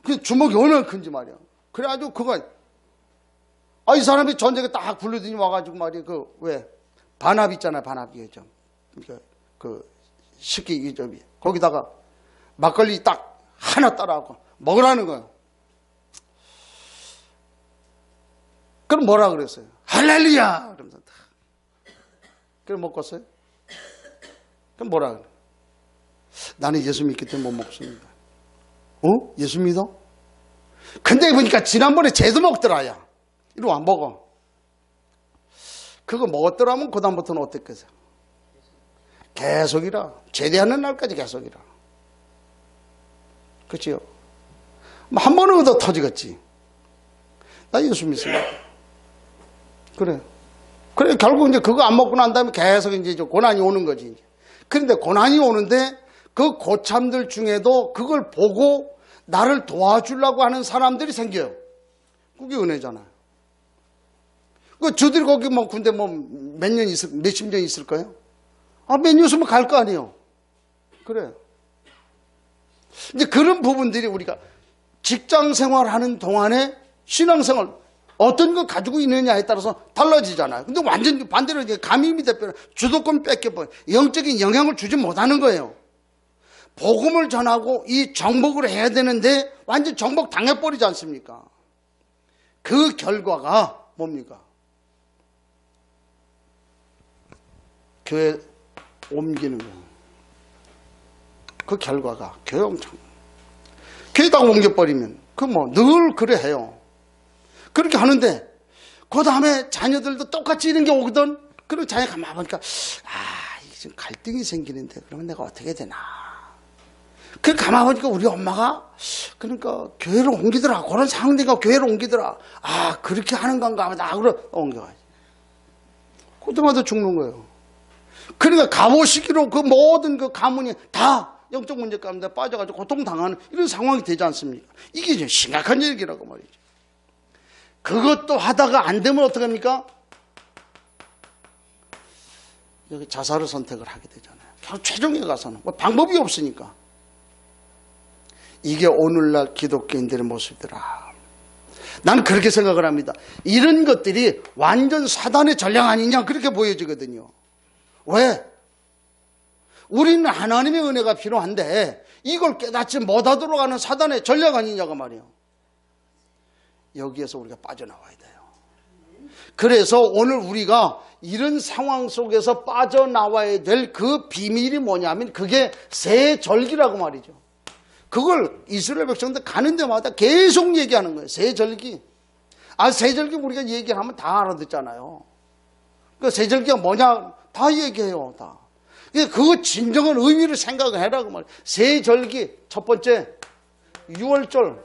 그 주먹이 얼마나 큰지 말이야. 그래가지고 이 사람이 전쟁에 딱 불러더니 와가지고 말이야. 반합 있잖아요. 반합이 좀. 식기 거기다가 막걸리 딱 하나 따라하고 먹으라는 거예요. 그럼 뭐라 그랬어요? 할렐루야! 그러면서 그럼 먹었어요? 그럼 뭐라 그래? 나는 예수 믿기 때문에 못 먹습니다. 예수 믿어? 근데 보니까 지난번에 쟤도 먹더라, 야. 이리 와, 먹어. 그거 먹었더라면 그다음부터는 어땠겠어요? 계속이라. 제대하는 날까지 계속이라. 그치요? 한 번은 더 터지겠지. 나 예수 믿습니다. 그래, 결국 이제 그거 안 먹고 난 다음에 계속 이제 고난이 오는 거지. 그런데 고난이 오는데 그 고참들 중에도 그걸 보고 나를 도와주려고 하는 사람들이 생겨요. 그게 은혜잖아요. 저들이 거기 군대 몇십 년 있을 거예요? 몇 년 있으면 갈 거 아니에요. 그래. 이제 그런 부분들이 우리가 직장 생활하는 동안에 신앙생활, 어떤 거 가지고 있느냐에 따라서 달라지잖아요. 근데 완전 반대로 감염이 돼버려. 주도권 뺏겨버려. 영적인 영향을 주지 못하는 거예요. 복음을 전하고 이 정복을 해야 되는데 완전 정복 당해버리지 않습니까? 그 결과가 뭡니까? 교회 옮기는 거예요. 그 결과가 교회 엄청. 교회다가 옮겨버리면 늘 그래 해요. 그렇게 하는데 그 다음에 자녀들도 똑같이 이런 게 오거든. 그리고 자녀가 가만 보니까 이게 지금 갈등이 생기는데 그러면 내가 어떻게 해야 되나. 그렇게 가만 보니까 우리 엄마가 그러니까 교회를 옮기더라. 그런 상대가 교회를 옮기더라. 그렇게 하는 건가 보다. 그래 옮겨가지. 그때마다 죽는 거예요. 그러니까 가보시기로 그 모든 그 가문이 다 영적 문제 가운데 빠져가지고 고통당하는 이런 상황이 되지 않습니까? 이게 이제 심각한 얘기라고 말이죠. 그것도 하다가 안 되면 어떡합니까? 여기 자살을 선택을 하게 되잖아요. 바로 최종에 가서는 뭐 방법이 없으니까. 이게 오늘날 기독교인들의 모습이더라. 나는 그렇게 생각을 합니다. 이런 것들이 완전 사단의 전략 아니냐 그렇게 보여지거든요. 왜? 우리는 하나님의 은혜가 필요한데 이걸 깨닫지 못하도록 하는 사단의 전략 아니냐고 말이에요. 여기에서 우리가 빠져나와야 돼요. 그래서 오늘 우리가 이런 상황 속에서 빠져나와야 될 그 비밀이 뭐냐면 그게 새 절기라고 말이죠. 그걸 이스라엘 백성들 가는 데마다 계속 얘기하는 거예요. 새 절기. 새 절기 우리가 얘기하면 다 알아듣잖아요. 그 새 절기가 뭐냐 다 얘기해요. 다. 그 진정한 의미를 생각해라고 말이에요. 새 절기 첫 번째 유월절.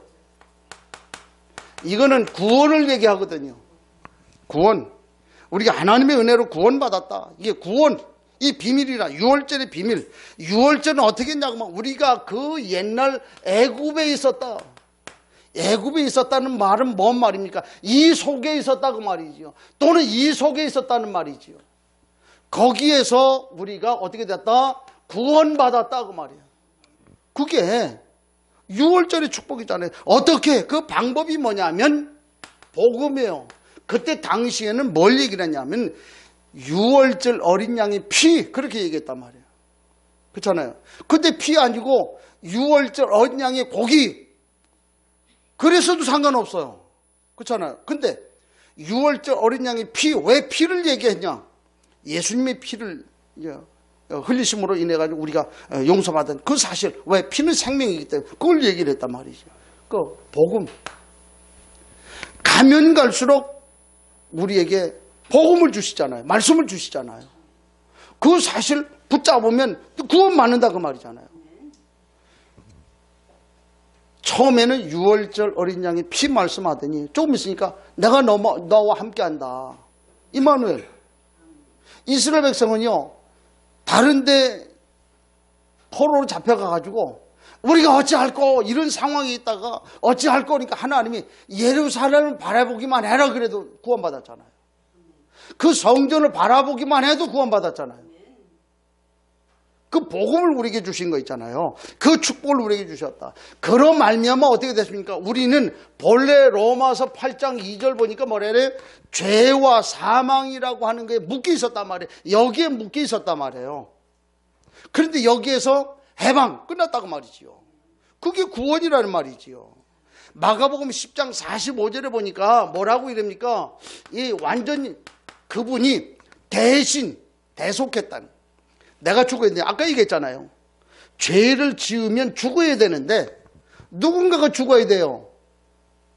이거는 구원을 얘기하거든요. 구원. 우리가 하나님의 은혜로 구원받았다. 이게 구원. 이 비밀이라. 유월절의 비밀. 유월절은 어떻게 했냐고 우리가 그 옛날 애굽에 있었다. 애굽에 있었다는 말은 뭔 말입니까? 이 속에 있었다고 말이지요. 또는 이 속에 있었다는 말이지요. 거기에서 우리가 어떻게 됐다? 구원받았다고 말이에요. 그게 유월절의 축복이잖아요. 어떻게? 그 방법이 뭐냐면 복음이에요. 그때 당시에는 뭘 얘기를 했냐면 유월절 어린 양의 피 그렇게 얘기했단 말이에요. 그렇잖아요. 그때 피 아니고 유월절 어린 양의 고기 그래서도 상관없어요. 그렇잖아요. 근데 유월절 어린 양의 피 왜 피를 얘기했냐? 예수님의 피를 흘리심으로 인해 가지고 우리가 용서받은 그 사실 왜 피는 생명이기 때문에 그걸 얘기를 했단 말이죠. 그 복음 가면 갈수록 우리에게 복음을 주시잖아요. 말씀을 주시잖아요. 그 사실 붙잡으면 구원 받는다 그 말이잖아요. 처음에는 유월절 어린 양이 피 말씀하더니 조금 있으니까 내가 너와 함께한다. 임마누엘. 이스라엘 백성은요 다른데 포로로 잡혀가가지고 우리가 어찌할꼬 이런 상황이 있다가 어찌할 거니까 하나님이 예루살렘을 바라보기만 해라 그래도 구원받았잖아요. 그 성전을 바라보기만 해도 구원받았잖아요. 그 복음을 우리에게 주신 거 있잖아요. 그 축복을 우리에게 주셨다. 그러 말미암아 어떻게 됐습니까? 우리는 본래 로마서 8장 2절 보니까 뭐래요? 죄와 사망이라고 하는 게 묶여 있었단 말이에요. 여기에 묶여 있었단 말이에요. 그런데 여기에서 해방 끝났다고 말이지요. 그게 구원이라는 말이지요. 마가복음 10장 45절에 보니까 뭐라고 이럽니까? 이 완전히 그분이 대신 대속했다는. 내가 죽어야 돼. 아까 얘기했잖아요. 죄를 지으면 죽어야 되는데 누군가가 죽어야 돼요.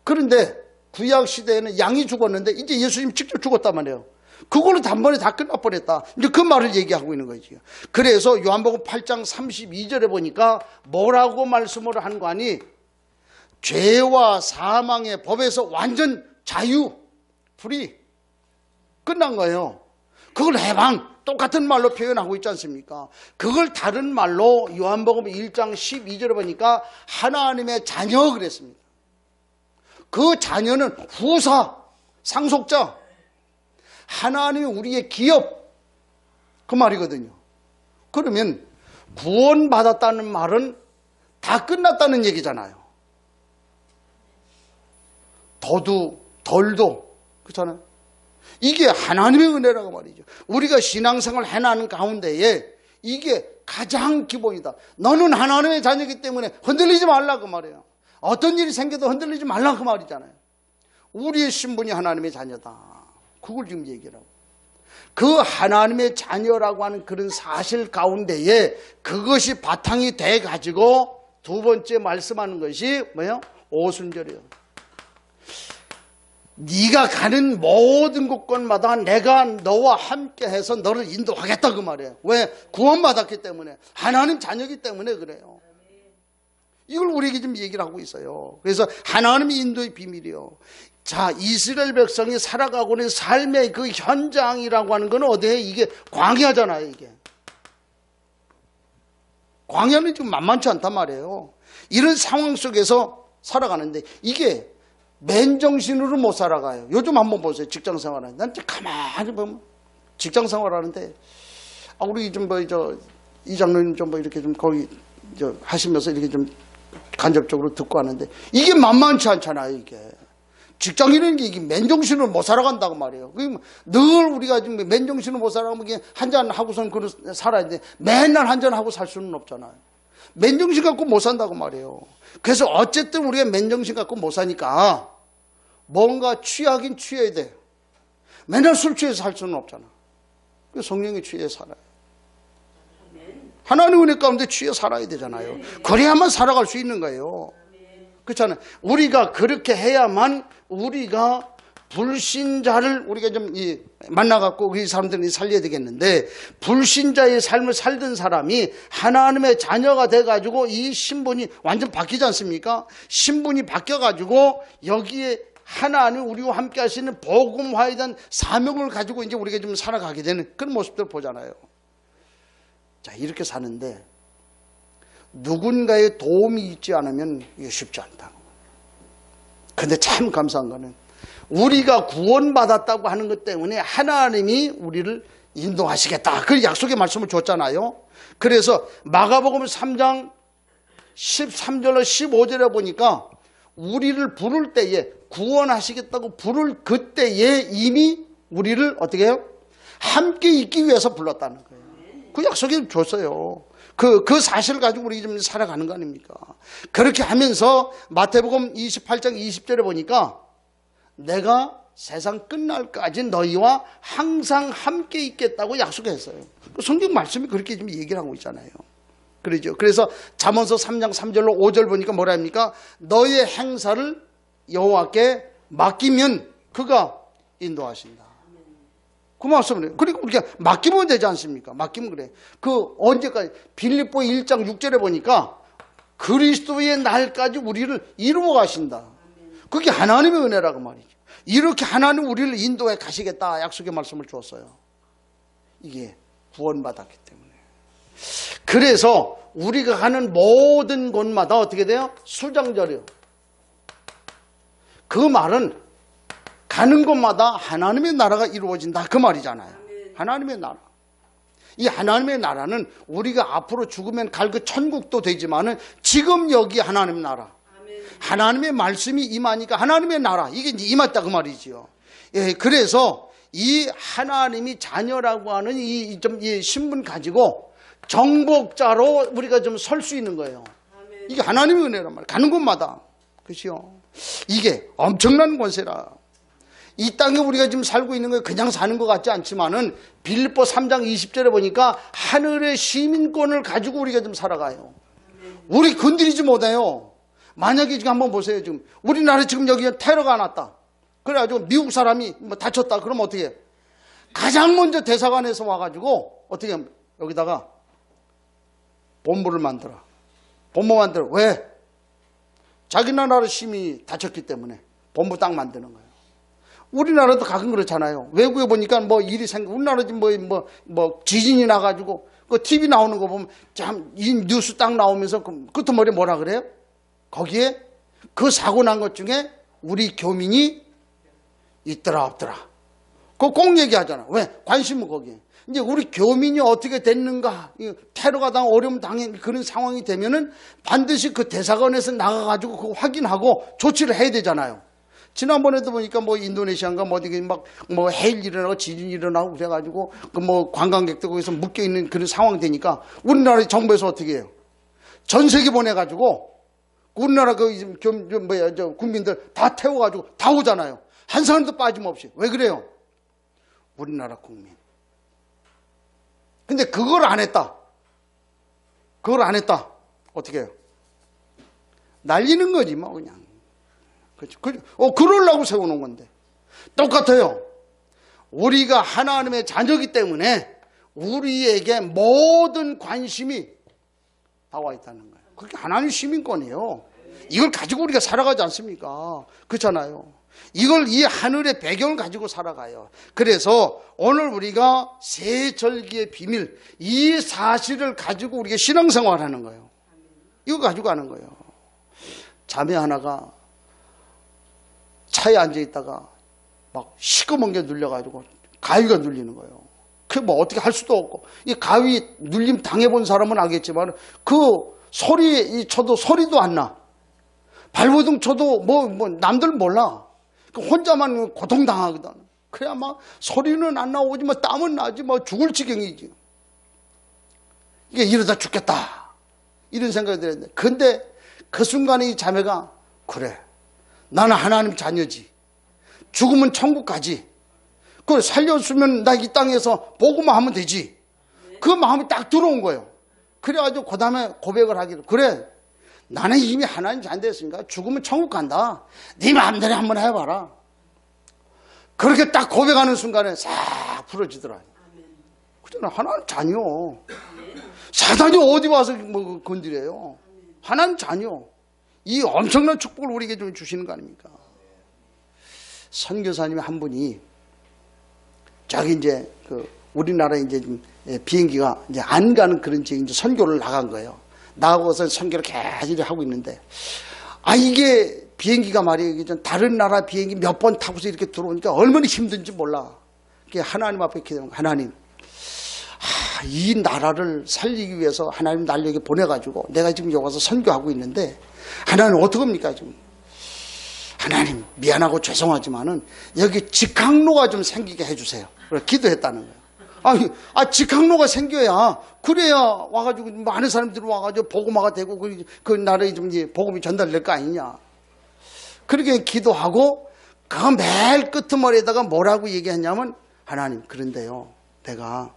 그런데 구약 시대에는 양이 죽었는데 이제 예수님 직접 죽었단 말이에요. 그걸로 단번에 다 끝나버렸다. 이제 그 말을 얘기하고 있는 거지. 그래서 요한복음 8장 32절에 보니까 뭐라고 말씀을 한 거 아니? 죄와 사망의 법에서 완전 자유, 프리 끝난 거예요. 그걸 해방 똑같은 말로 표현하고 있지 않습니까? 그걸 다른 말로 요한복음 1장 12절에 보니까 하나님의 자녀 그랬습니다. 그 자녀는 후사, 상속자, 하나님이 우리의 기업 그 말이거든요. 그러면 구원받았다는 말은 다 끝났다는 얘기잖아요. 더도 덜도 그렇잖아요. 이게 하나님의 은혜라고 말이죠. 우리가 신앙생활 해나가는 가운데에 이게 가장 기본이다. 너는 하나님의 자녀이기 때문에 흔들리지 말라 그 말이에요. 어떤 일이 생겨도 흔들리지 말라 그 말이잖아요. 우리의 신분이 하나님의 자녀다. 그걸 지금 얘기를 하고. 그 하나님의 자녀라고 하는 그런 사실 가운데에 그것이 바탕이 돼가지고 두 번째 말씀하는 것이 뭐예요? 오순절이에요. 네가 가는 모든 곳곳마다 내가 너와 함께해서 너를 인도하겠다 그 말이에요. 왜? 구원받았기 때문에. 하나님 자녀이기 때문에 그래요. 이걸 우리에게 좀 얘기를 하고 있어요. 그래서 하나님의 인도의 비밀이요. 자, 이스라엘 백성이 살아가고 있는 삶의 그 현장이라고 하는 건 어디에? 이게 광야잖아요, 이게. 광야는 좀 만만치 않단 말이에요. 이런 상황 속에서 살아가는데 이게 맨정신으로 못 살아가요. 요즘 한번 보세요. 직장 생활하는데. 난 가만히 보면 직장 생활하는데 우리 좀 이 장로님 좀 뭐 이렇게 좀 거기 하시면서 이렇게 좀 간접적으로 듣고 하는데 이게 만만치 않잖아요. 이게 직장인은 이게 맨정신을 못 살아간다고 말이에요. 늘 우리가 지금 맨정신을 못 살아가면 한잔 하고선 살아야 돼. 맨날 한잔 하고 살 수는 없잖아요. 맨정신 갖고 못 산다고 말이에요. 그래서 어쨌든 우리가 맨정신 갖고 못 사니까 뭔가 취하긴 취해야 돼. 맨날 술 취해서 살 수는 없잖아. 성령의 취해 살아요. 하나님 은혜 가운데 취해 살아야 되잖아요. 그래야만 살아갈 수 있는 거예요. 그렇잖아요. 우리가 그렇게 해야만 우리가 불신자를 우리가 좀 만나갖고 이 사람들이 살려야 되겠는데, 불신자의 삶을 살던 사람이 하나님의 자녀가 돼가지고 이 신분이 완전 바뀌지 않습니까? 신분이 바뀌어가지고 여기에 하나님 우리와 함께 하시는 복음화에 대한 사명을 가지고 이제 우리가 좀 살아가게 되는 그런 모습들을 보잖아요. 자, 이렇게 사는데 누군가의 도움이 있지 않으면 이게 쉽지 않다. 근데 참 감사한 거는 우리가 구원받았다고 하는 것 때문에 하나님이 우리를 인도하시겠다. 그 약속의 말씀을 줬잖아요. 그래서 마가복음 3장 13절로 15절에 보니까 우리를 부를 때에 구원하시겠다고 부를 그때에 이미 우리를 어떻게 해요? 함께 있기 위해서 불렀다는 거예요. 그 약속을 줬어요. 그 사실을 가지고 우리 좀 살아가는 거 아닙니까? 그렇게 하면서 마태복음 28장 20절에 보니까 내가 세상 끝날까지 너희와 항상 함께 있겠다고 약속했어요. 성경 말씀이 그렇게 좀 얘기를 하고 있잖아요. 그러죠. 그래서 잠언서 3장 3절로 5절 보니까 뭐라 합니까? 너의 행사를 여호와께 맡기면 그가 인도하신다. 그 말씀을 해요. 그리고 우리가 맡기면 되지 않습니까? 맡기면 그래. 언제까지? 빌립보 1장 6절에 보니까 그리스도의 날까지 우리를 이루어 가신다. 그게 하나님의 은혜라고 말이죠. 이렇게 하나님 우리를 인도해 가시겠다 약속의 말씀을 주었어요. 이게 구원받았기 때문에. 그래서 우리가 가는 모든 곳마다 어떻게 돼요? 수장절이요. 그 말은 가는 곳마다 하나님의 나라가 이루어진다 그 말이잖아요. 하나님의 나라. 이 하나님의 나라는 우리가 앞으로 죽으면 갈 그 천국도 되지만은 지금 여기 하나님의 나라. 하나님의 말씀이 임하니까 하나님의 나라 이게 이제 임했다 그 말이지요. 예, 그래서 이 하나님이 자녀라고 하는 이 신분 가지고 정복자로 우리가 좀 설 수 있는 거예요. 이게 하나님의 은혜란 말이에요. 가는 곳마다. 그렇죠? 이게 엄청난 권세라. 이 땅에 우리가 지금 살고 있는 거 그냥 사는 것 같지 않지만은 빌립보 3장 20절에 보니까 하늘의 시민권을 가지고 우리가 좀 살아가요. 우리 건드리지 못해요. 만약에 지금 한번 보세요. 지금 우리나라에 지금 여기 테러가 났다. 그래가지고 미국 사람이 뭐 다쳤다. 그러면 어떻게 해요? 가장 먼저 대사관에서 와가지고 어떻게 하면 여기다가 본부를 만들어. 본부 만들어. 왜? 자기 나라 시민이 다쳤기 때문에 본부 딱 만드는 거예요. 우리나라도 가끔 그렇잖아요. 외국에 보니까 뭐 일이 우리나라 지금 뭐 지진이 나가지고 그 TV 나오는 거 보면 참 이 뉴스 딱 나오면서 끝머리에 뭐라 그래요? 거기에 그 사고 난 것 중에 우리 교민이 있더라 없더라. 그거 꼭 얘기하잖아. 왜? 관심은 거기에. 이제 우리 교민이 어떻게 됐는가, 테러가 당 어려움 당한 그런 상황이 되면은 반드시 그 대사관에서 나가가지고 그거 확인하고 조치를 해야 되잖아요. 지난번에도 보니까 뭐 인도네시아인가 뭐 어디 뭐 해일 일어나고 지진 일어나고 그래가지고 그 뭐 관광객들 거기서 묶여 있는 그런 상황 되니까 우리나라 정부에서 어떻게 해요? 전 세계 보내가지고 우리나라 저 국민들 다 태워가지고 다 오잖아요. 한 사람도 빠짐없이. 왜 그래요? 우리나라 국민. 근데 그걸 안 했다. 그걸 안 했다. 어떻게 해요? 날리는 거지 뭐 그냥. 그렇죠. 그러려고 세워놓은 건데. 똑같아요. 우리가 하나님의 자녀이기 때문에 우리에게 모든 관심이 다 와 있다는 거예요. 그게 하나님 시민권이에요. 이걸 가지고 우리가 살아가지 않습니까? 그렇잖아요. 이걸 이 하늘의 배경을 가지고 살아가요. 그래서 오늘 우리가 세절기의 비밀, 이 사실을 가지고 우리가 신앙생활하는 거예요. 이거 가지고 하는 거예요. 자매 하나가 차에 앉아 있다가 막 시커먼 게 눌려가지고 가위가 눌리는 거예요. 그 뭐 어떻게 할 수도 없고, 이 가위 눌림 당해본 사람은 알겠지만 그 소리 쳐도 소리도 안 나. 발버둥 쳐도 뭐 남들 몰라. 혼자만 고통당하거든. 그래야 막 소리는 안 나오지 뭐 땀은 나지 뭐 죽을 지경이지. 이게 이러다 죽겠다 이런 생각이 들었는데, 근데 그 순간에 이 자매가 그래, 나는 하나님 자녀지. 죽으면 천국 가지. 그걸 살려주면 나 이 땅에서 보고만 하면 되지. 그 마음이 딱 들어온 거예요. 그래가지고 그 다음에 고백을 하기로, 그래, 나는 이미 하나님 자녀였으니까 죽으면 천국 간다. 네 마음대로 한번 해봐라. 그렇게 딱 고백하는 순간에 싹 풀어지더라. 그잖아, 하나님 자녀. 사단이 어디 와서 뭐 건드려요. 하나님 자녀. 이 엄청난 축복을 우리에게 좀 주시는 거 아닙니까? 선교사님이 한 분이 저기 이제 우리나라에 이제 비행기가 이제 안 가는 그런 지역에 이제 선교를 나간 거예요. 나가고서 선교를 계속 하고 있는데, 이게 비행기가 말이에요. 다른 나라 비행기 몇 번 타고서 이렇게 들어오니까 얼마나 힘든지 몰라. 하나님 앞에 기도하면, 하나님, 이 나라를 살리기 위해서 하나님 날 여기 보내가지고 내가 지금 여기 와서 선교하고 있는데, 하나님 어떡합니까 지금? 하나님 미안하고 죄송하지만은 여기 직항로가 좀 생기게 해주세요. 그래서 기도했다는 거예요. 직항로가 생겨야, 그래야 와가지고 많은 사람들이 와가지고 복음화가 되고 그 나라에 좀 복음이 전달될 거 아니냐. 그렇게 기도하고 그 매일 끄트머리에다가 뭐라고 얘기했냐면, 하나님, 그런데요, 내가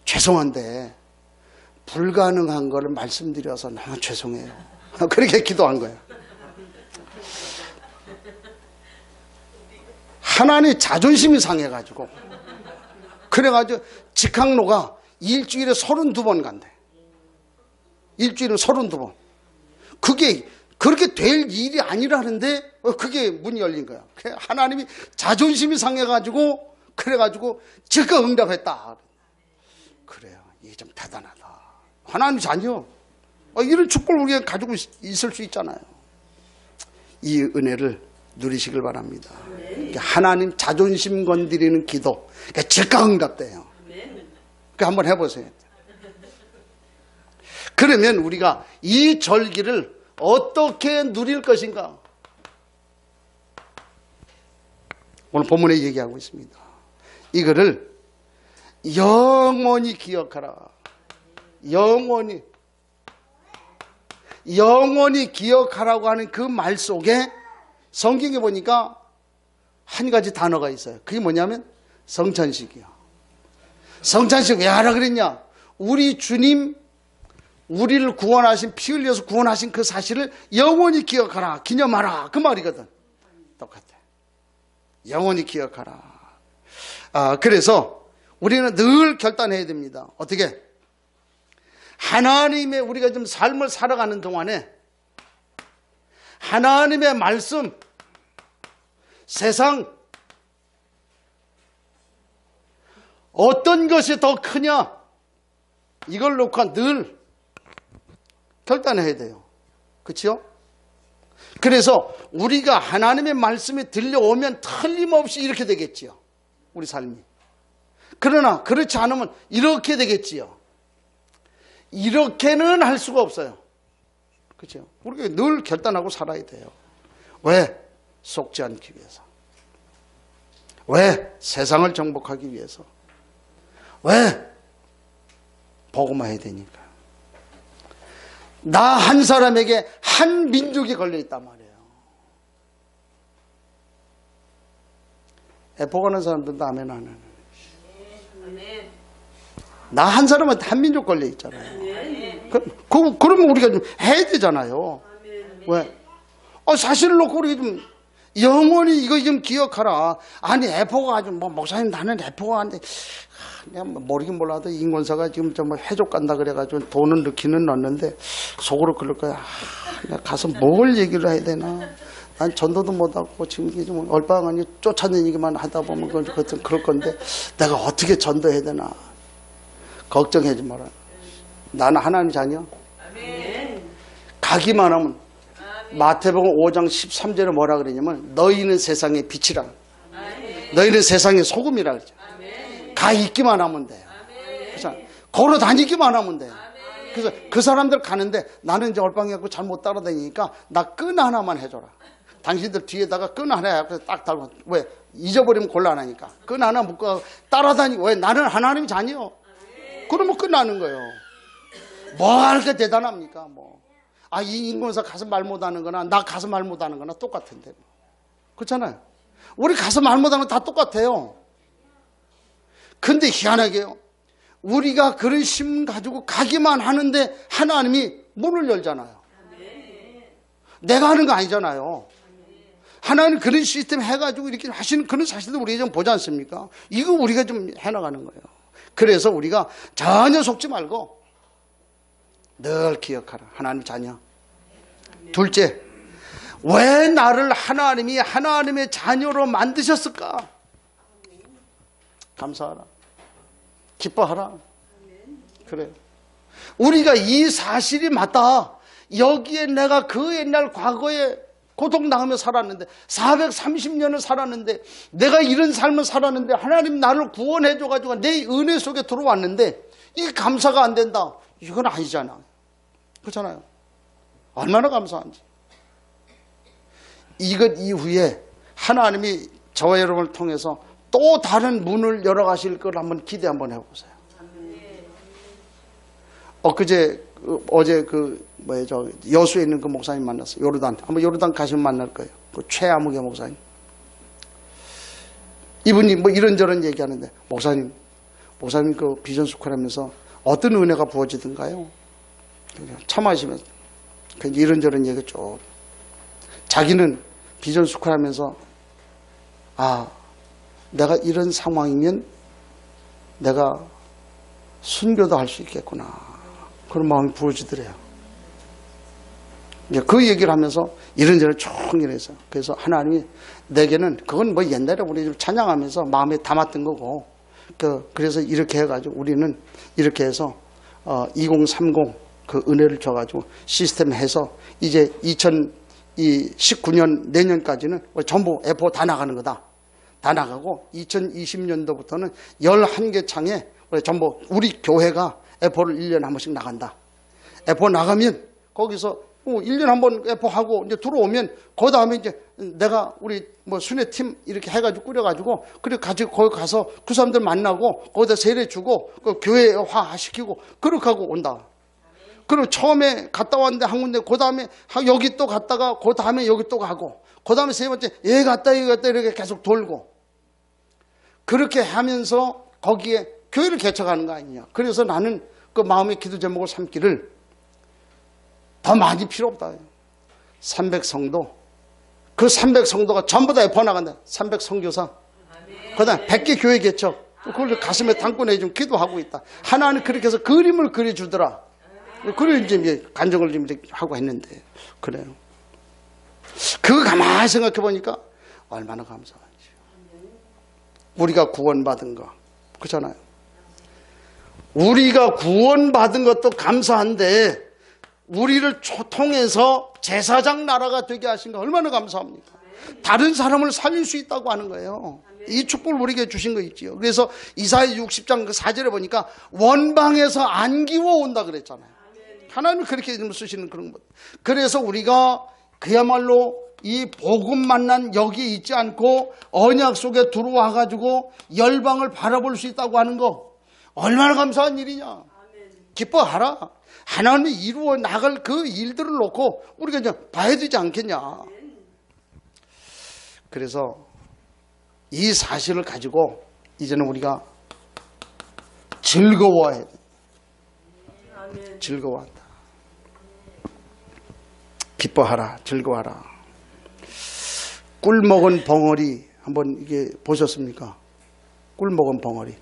죄송한데 불가능한 거를 말씀드려서 너무 죄송해요. 그렇게 기도한 거예요. 하나님 자존심이 상해가지고, 그래가지고 직항로가 일주일에 32번 간대. 일주일에 32번. 그게 그렇게 될 일이 아니라는데 그게 문이 열린 거야. 하나님이 자존심이 상해가지고, 그래가지고 즉각 응답했다. 그래요. 이게 좀 대단하다. 하나님 자녀. 이런 축복을 우리가 가지고 있을 수 있잖아요. 이 은혜를 누리시길 바랍니다. 하나님 자존심 건드리는 기도, 즉각 응답돼요. 한번 해보세요. 그러면 우리가 이 절기를 어떻게 누릴 것인가? 오늘 본문에 얘기하고 있습니다. 이거를 영원히 기억하라. 영원히 기억하라고 하는 그 말 속에 성경에 보니까 한 가지 단어가 있어요. 그게 뭐냐면 성찬식이요. 성찬식 왜 하라 그랬냐? 우리 주님, 우리를 구원하신, 피 흘려서 구원하신 그 사실을 영원히 기억하라, 기념하라, 그 말이거든. 똑같아. 영원히 기억하라. 그래서 우리는 늘 결단해야 됩니다. 어떻게? 하나님의, 우리가 좀 삶을 살아가는 동안에 하나님의 말씀, 세상 어떤 것이 더 크냐, 이걸 놓고 늘 결단해야 돼요. 그렇죠? 그래서 우리가 하나님의 말씀이 들려오면 틀림없이 이렇게 되겠지요, 우리 삶이. 그러나 그렇지 않으면 이렇게 되겠지요. 이렇게는 할 수가 없어요. 그렇죠? 우리가 늘 결단하고 살아야 돼요. 왜? 속지 않기 위해서. 왜? 세상을 정복하기 위해서. 왜? 복음화해야 되니까. 나 한 사람에게 한 민족이 걸려있단 말이에요. 애포가는 사람들도 아멘 안 하는. 나 한 사람한테 한 민족 걸려있잖아요. 그러면 우리가 좀 해야 되잖아요. 왜? 사실을 놓고 우리가 좀 영원히 이거 좀 기억하라. 아니, 애포가 아주 목사님 나는 애포가 한데, 내가 모르긴 몰라도 인권사가 지금 정말 해적 간다 그래가지고 돈은 넣기는 넣었는데 속으로 그럴 거야. 내가 가서 뭘 얘기를 해야 되나. 난 전도도 못하고 지금 이게 좀 얼빵하니 쫓아내기만 하다 보면 그럴 건데 내가 어떻게 전도해야 되나. 걱정하지 마라. 나는 하나님 자녀. 가기만 하면 마태복음 5장 13절에 뭐라 그러냐면 너희는 세상의 빛이라. 너희는 세상의 소금이라 그러죠. 가 있기만 하면 돼요. 그래서 걸어 다니기만 하면 돼요. 그래서 그 사람들 가는데 나는 이제 얼빵해갖고 잘못 따라다니니까 나 끈 하나만 해줘라. 당신들 뒤에다가 끈 하나 해갖고 딱 달고, 왜? 잊어버리면 곤란하니까. 끈 하나 묶어 따라다니고, 왜? 나는 하나님이 자녀. 그러면 끝나는 거예요. 뭐가 그렇게 대단합니까? 뭐. 아, 이 인공사 가서 말 못하는 거나 나 가서 말 못하는 거나 똑같은데. 그렇잖아요. 우리 가서 말 못하는 건 다 똑같아요. 근데 희한하게요. 우리가 그런 심 가지고 가기만 하는데 하나님이 문을 열잖아요. 내가 하는 거 아니잖아요. 하나님 그런 시스템 해가지고 이렇게 하시는 그런 사실도 우리가 좀 보지 않습니까? 이거 우리가 좀 해나가는 거예요. 그래서 우리가 전혀 속지 말고 늘 기억하라. 하나님 자녀. 둘째, 왜 나를 하나님이 하나님의 자녀로 만드셨을까? 감사하라. 기뻐하라. 그래요. 우리가 이 사실이 맞다. 여기에 내가 그 옛날 과거에 고통당하며 살았는데 430년을 살았는데 내가 이런 삶을 살았는데 하나님 나를 구원해줘가지고 내 은혜 속에 들어왔는데 이 감사가 안 된다. 이건 아니잖아. 그렇잖아요. 얼마나 감사한지. 이것 이후에 하나님이 저와 여러분을 통해서 또 다른 문을 열어가실 걸 한번 기대 한번 해보세요. 어제 여수에 있는 그 목사님 만났어요. 요르단. 한번 요르단 가시면 만날 거예요. 그 최아무개 목사님. 이분이 뭐 이런저런 얘기하는데, 목사님 그 비전 스쿨 하면서 어떤 은혜가 부어지던가요? 참아시면서. 이런저런 얘기 쭉. 자기는 비전 스쿨 하면서, 내가 이런 상황이면 내가 순교도 할 수 있겠구나. 그런 마음이 부어지더래요. 그 얘기를 하면서 이런저런 쭉 이래서. 그래서 하나님이 내게는 그건 뭐 옛날에 우리 좀 찬양하면서 마음에 담았던 거고, 그래서 이렇게 해가지고 우리는 이렇게 해서 2030 그 은혜를 줘가지고 시스템 해서 이제 2019년 내년까지는 전부 F4 다 나가는 거다. 다 나가고 2020년도부터는 11개 창에 전부 우리 교회가 F4를 1년에 한 번씩 나간다. F4 나가면 거기서 1년에 한 번 F4 하고 이제 들어오면 그 다음에 이제 내가 우리 순회팀 이렇게 해가지고 꾸려가지고 그래 가지고 거기 가서 그 사람들 만나고 거기다 세례 주고 그 교회화 시키고 그렇게 하고 온다. 그리고 처음에 갔다 왔는데 한 군데 그 다음에 여기 또 갔다가 그 다음에 여기 또 가고 그 다음에 세 번째 얘 갔다 여기 갔다 이렇게 계속 돌고 그렇게 하면서 거기에 교회를 개척하는 거 아니냐. 그래서 나는 그 마음의 기도 제목을 삼기를 더 많이 필요 없다. 300성도. 그 300성도가 전부 다 F4 나간다. 300성교사. 그 다음에 100개 교회 개척. 그걸 가슴에 담고 내좀 기도하고 있다. 하나는 그렇게 해서 그림을 그려주더라. 그래 이제 간증을 좀 이렇게 하고 했는데. 그래요. 그거 가만히 생각해 보니까 얼마나 감사한지. 우리가 구원받은 거. 그렇잖아요. 우리가 구원받은 것도 감사한데 우리를 통해서 제사장 나라가 되게 하신 거 얼마나 감사합니까? 다른 사람을 살릴 수 있다고 하는 거예요. 이 축복을 우리에게 주신 거 있지요. 그래서 이사야 60장 그 4절에 보니까 원방에서 안기워 온다 그랬잖아요. 하나님은 그렇게 쓰시는 그런 것. 그래서 우리가 그야말로 이 복음 만난 여기 있지 않고 언약 속에 들어와 가지고 열방을 바라볼 수 있다고 하는 거 얼마나 감사한 일이냐. 기뻐하라. 하나님이 이루어 나갈 그 일들을 놓고 우리가 이제 봐야 되지 않겠냐. 그래서 이 사실을 가지고 이제는 우리가 즐거워해야 돼. 즐거워한다. 기뻐하라. 즐거워하라. 꿀 먹은 벙어리 한번 이게 보셨습니까? 꿀 먹은 벙어리.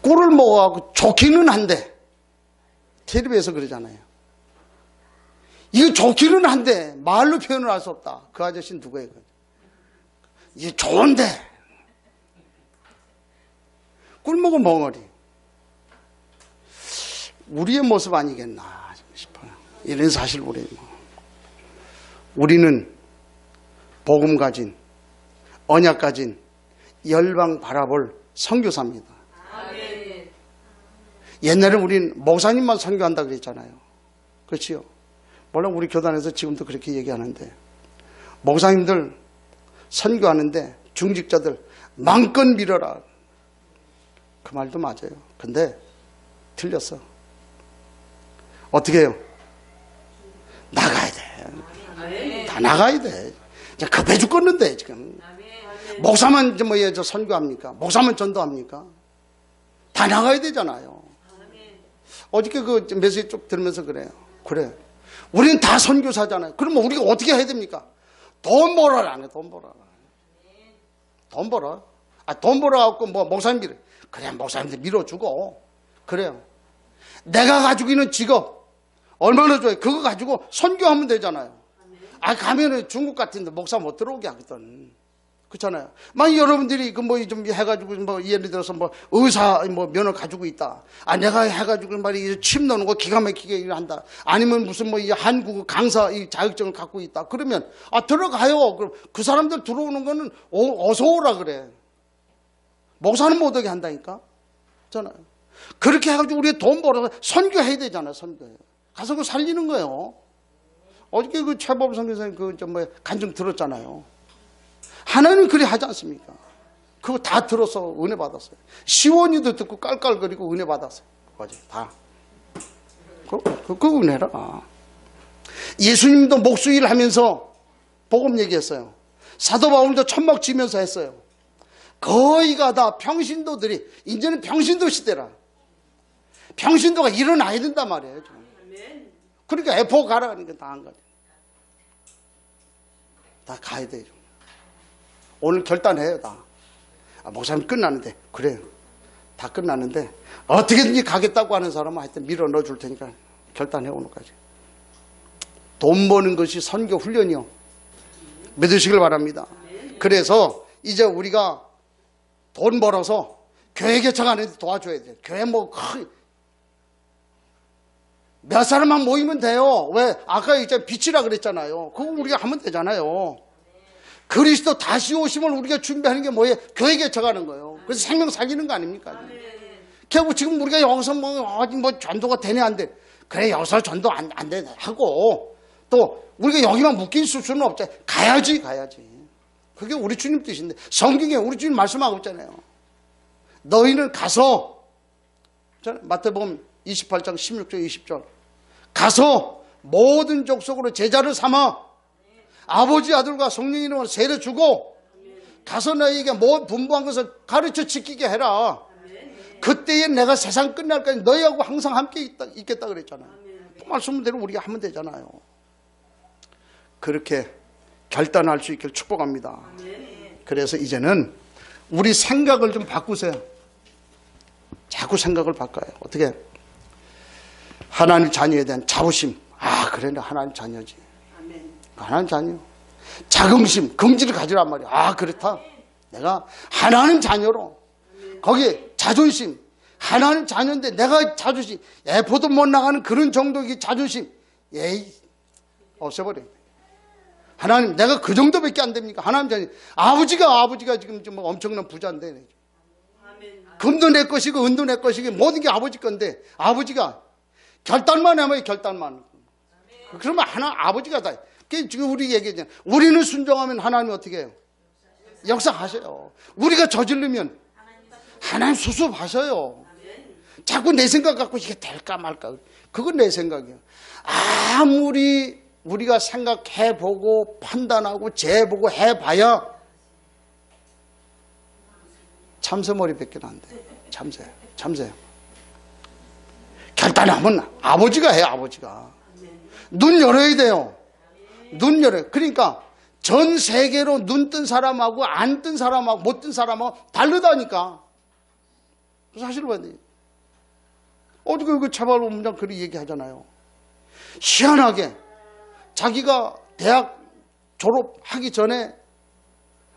꿀을 먹어가지고 좋기는 한데 텔레비에서 그러잖아요. 이거 좋기는 한데 말로 표현을 할 수 없다. 그 아저씨는 누구예요? 이게 좋은데 꿀 먹은 벙어리. 우리의 모습 아니겠나 싶어요. 이런 사실 우리는 복음 가진 언약 가진 열방 바라볼 선교사입니다. 옛날에 우린 목사님만 선교한다 그랬잖아요. 그렇지요? 물론 우리 교단에서 지금도 그렇게 얘기하는데, 목사님들 선교하는데 중직자들 마음껏 밀어라, 그 말도 맞아요. 근데 틀렸어. 어떻게 해요? 나가야 돼. 다 나가야 돼. 급해 죽겠는데 지금. 목사만 저 선교합니까? 목사만 전도합니까? 다 나가야 되잖아요. 어저께 그 메시지 쭉 들으면서 그래요. 그래. 우리는 다 선교사잖아요. 그러면 우리가 어떻게 해야 됩니까? 돈 벌어라. 안 해, 돈 벌어라. 돈 벌어. 돈 벌어갖고 뭐 목사님 밀어. 그래, 목사님들 밀어주고. 그래요. 내가 가지고 있는 직업 얼마나 좋아요. 그거 가지고 선교하면 되잖아요. 가면은 중국 같은데 목사 못 들어오게 하거든. 그렇잖아요. 만약 여러분들이 그 뭐 좀 해가지고 뭐 예를 들어서 뭐 의사 뭐 면허 가지고 있다. 내가 해가지고 말이 침 넣는 거 기가 막히게 일한다. 아니면 무슨 뭐 한국어 강사 이 자격증을 갖고 있다. 그러면 들어가요. 그럼 그 사람들 들어오는 거는 어서 오라 그래. 목사는 못 오게 한다니까. 잖아요. 그렇게 해가지고 우리가 돈 벌어서 선교해야 되잖아요. 선교해. 가서 그 살리는 거예요. 어저께 그 최범 선교사님 그 간증 들었잖아요. 하나님은 그리 하지 않습니까? 그거 다 들어서 은혜 받았어요. 시원이도 듣고 깔깔거리고 은혜 받았어요. 어제 다. 그 은혜라. 예수님도 목수일 하면서 복음 얘기했어요. 사도 바울도 천막 지면서 했어요. 거의가 다 평신도들이, 이제는 평신도 시대라. 평신도가 일어나야 된단 말이에요. 그러니까 F4 가라 하니까 다 한 거예요. 다 가야 돼요. 오늘 결단해요, 다. 목사님 끝나는데. 그래요. 다 끝나는데 어떻게든지 가겠다고 하는 사람은 하여튼 밀어 넣어 줄 테니까 결단해 오늘까지. 돈 버는 것이 선교 훈련이요. 믿으시길 바랍니다. 그래서 이제 우리가 돈 벌어서 교회 개척하는 데 도와줘야 돼요. 교회 몇 사람만 모이면 돼요. 왜? 아까 이제 빛이라 그랬잖아요. 그거 우리가 하면 되잖아요. 그리스도 다시 오심을 우리가 준비하는 게 뭐예요? 교회 개척하는 거예요. 그래서 생명 살리는 거 아닙니까? 결국 지금 우리가 여기서 뭐 전도가 되네 안 돼. 그래, 여기서 전도 안 돼 하고, 또 우리가 여기만 묶여 있을 수는 없잖아요. 가야지. 그게 우리 주님 뜻인데, 성경에 우리 주님 말씀하고 있잖아요. 너희는 가서, 마태복음 28장 16절 20절, 가서 모든 족속으로 제자를 삼아 아버지 아들과 성령 이름으로 세례 주고, 가서 너희에게 모든 분부한 것을 가르쳐 지키게 해라. 그때에 내가 세상 끝날까지 너희하고 항상 함께 있겠다 그랬잖아요. 그 말씀대로 우리가 하면 되잖아요. 그렇게 결단할 수 있기를 축복합니다. 그래서 이제는 우리 생각을 좀 바꾸세요. 자꾸 생각을 바꿔요. 어떻게? 하나님 자녀에 대한 자부심. 그래, 나 하나님 자녀지. 하나님 자녀. 자긍심, 긍지를 가지란 말이야. 그렇다. 내가 하나님 자녀로. 거기에 자존심. 하나님 자녀인데 내가 자존심. 애포도 못 나가는 그런 정도의 자존심. 없애버려. 하나님, 내가 그 정도밖에 안 됩니까? 하나님 자녀. 아버지가 지금 좀 엄청난 부자인데. 금도 내 것이고 은도 내 것이고 모든 게 아버지 건데, 아버지가 결단만 하면 결단만. 그러면 아버지가 다. 지금 우리 얘기했잖아요. 우리는 순종하면 하나님이 어떻게 해요? 역사하셔요. 우리가 저지르면 하나님 수습하셔요. 자꾸 내 생각 갖고 이게 될까 말까. 그건 내 생각이에요. 아무리 우리가 생각해보고 판단하고 재보고 해봐야 참새머리밖에 안 돼. 참새. 결단하면 아버지가 해요. 아버지가. 눈 열어야 돼요. 눈 열어요. 그러니까 전 세계로 눈 뜬 사람하고 안 뜬 사람하고 못 뜬 사람하고 다르다니까. 사실 왜? 어저께 그 차발로 문장 그리 얘기하잖아요. 희한하게 자기가 대학 졸업하기 전에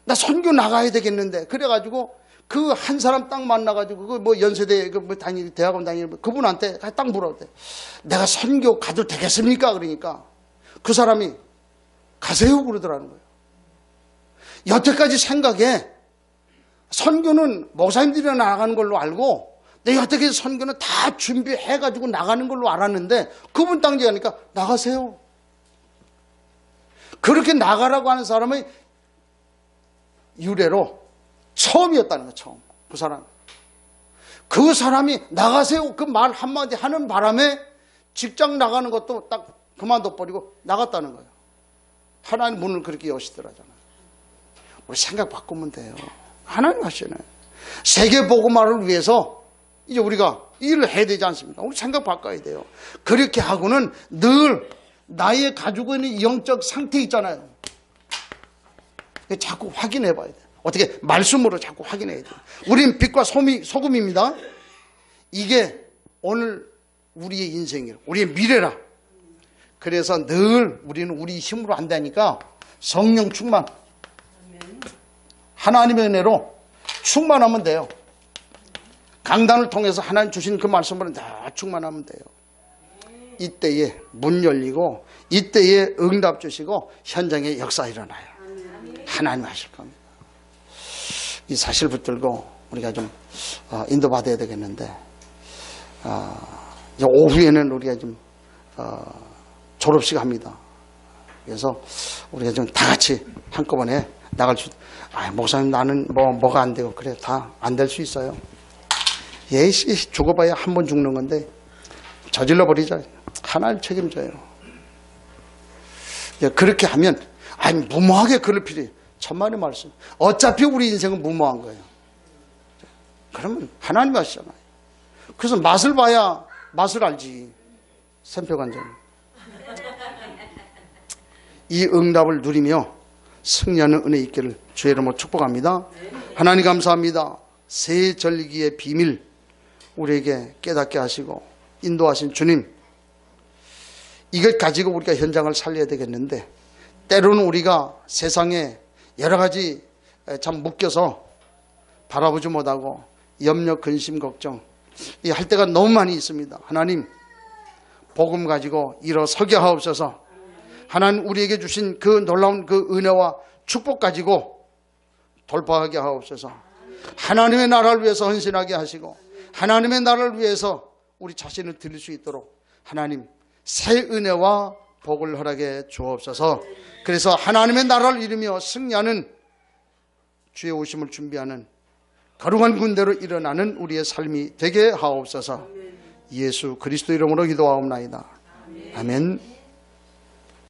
나 선교 나가야 되겠는데, 그래가지고 그 한 사람 딱 만나가지고 그 뭐 연세대 그 뭐 대학원 다니는 그분한테 딱 물어봤대. 내가 선교 가도 되겠습니까? 그러니까 그 사람이 가세요 그러더라는 거예요. 여태까지 생각에 선교는 목사님들이 나가는 걸로 알고 내가 어떻게 선교는 다 준비해가지고 나가는 걸로 알았는데 그분 땅에 가니까 나가세요. 그렇게 나가라고 하는 사람의 유래로 처음이었다는 거예요. 처음. 그 사람. 그 사람이 나가세요. 그 말 한마디 하는 바람에 직장 나가는 것도 딱 그만둬 버리고 나갔다는 거예요. 하나님 문을 그렇게 여시더라잖아요. 우리 생각 바꾸면 돼요. 하나님 하시네. 세계 복음화를 위해서 이제 우리가 일을 해야 되지 않습니까? 우리 생각 바꿔야 돼요. 그렇게 하고는 늘 나의 가지고 있는 영적 상태 있잖아요. 자꾸 확인해 봐야 돼요. 어떻게? 말씀으로 자꾸 확인해야 돼요. 우린 빛과 소금입니다. 이게 오늘 우리의 인생이에요. 우리의 미래라. 그래서 늘 우리는 우리 힘으로 한다니까 성령 충만. 하나님의 은혜로 충만하면 돼요. 강단을 통해서 하나님 주신 그 말씀으로 다 충만하면 돼요. 이때에 문 열리고 이때에 응답 주시고 현장에 역사 일어나요. 하나님 하실 겁니다. 이 사실 붙들고 우리가 좀 인도받아야 되겠는데 이제 오후에는 우리가 좀 졸업식 합니다. 그래서 우리가 좀 다 같이 한꺼번에 나갈 수 목사님 나는 뭐가 안 되고 그래 다 안 될 수 있어요. 예시 죽어봐야 한 번 죽는 건데 저질러 버리자. 하나님 책임져요. 그렇게 하면 무모하게 그럴 필요해요. 천만의 말씀. 어차피 우리 인생은 무모한 거예요. 그러면 하나님이 하시잖아요. 그래서 맛을 봐야 맛을 알지. 샘표관절. 이 응답을 누리며 승리하는 은혜 있기를 주의 이름으로 축복합니다. 하나님 감사합니다. 새 절기의 비밀 우리에게 깨닫게 하시고 인도하신 주님, 이걸 가지고 우리가 현장을 살려야 되겠는데 때로는 우리가 세상에 여러 가지 참 묶여서 바라보지 못하고 염려, 근심, 걱정 할 때가 너무 많이 있습니다. 하나님 복음 가지고 일어서게 하옵소서. 하나님 우리에게 주신 그 놀라운 그 은혜와 축복 가지고 돌파하게 하옵소서. 하나님의 나라를 위해서 헌신하게 하시고 하나님의 나라를 위해서 우리 자신을 드릴 수 있도록 하나님 새 은혜와 복을 허락해 주옵소서. 그래서 하나님의 나라를 이루며 승리하는 주의 오심을 준비하는 거룩한 군대로 일어나는 우리의 삶이 되게 하옵소서. 예수 그리스도 이름으로 기도하옵나이다. 아멘.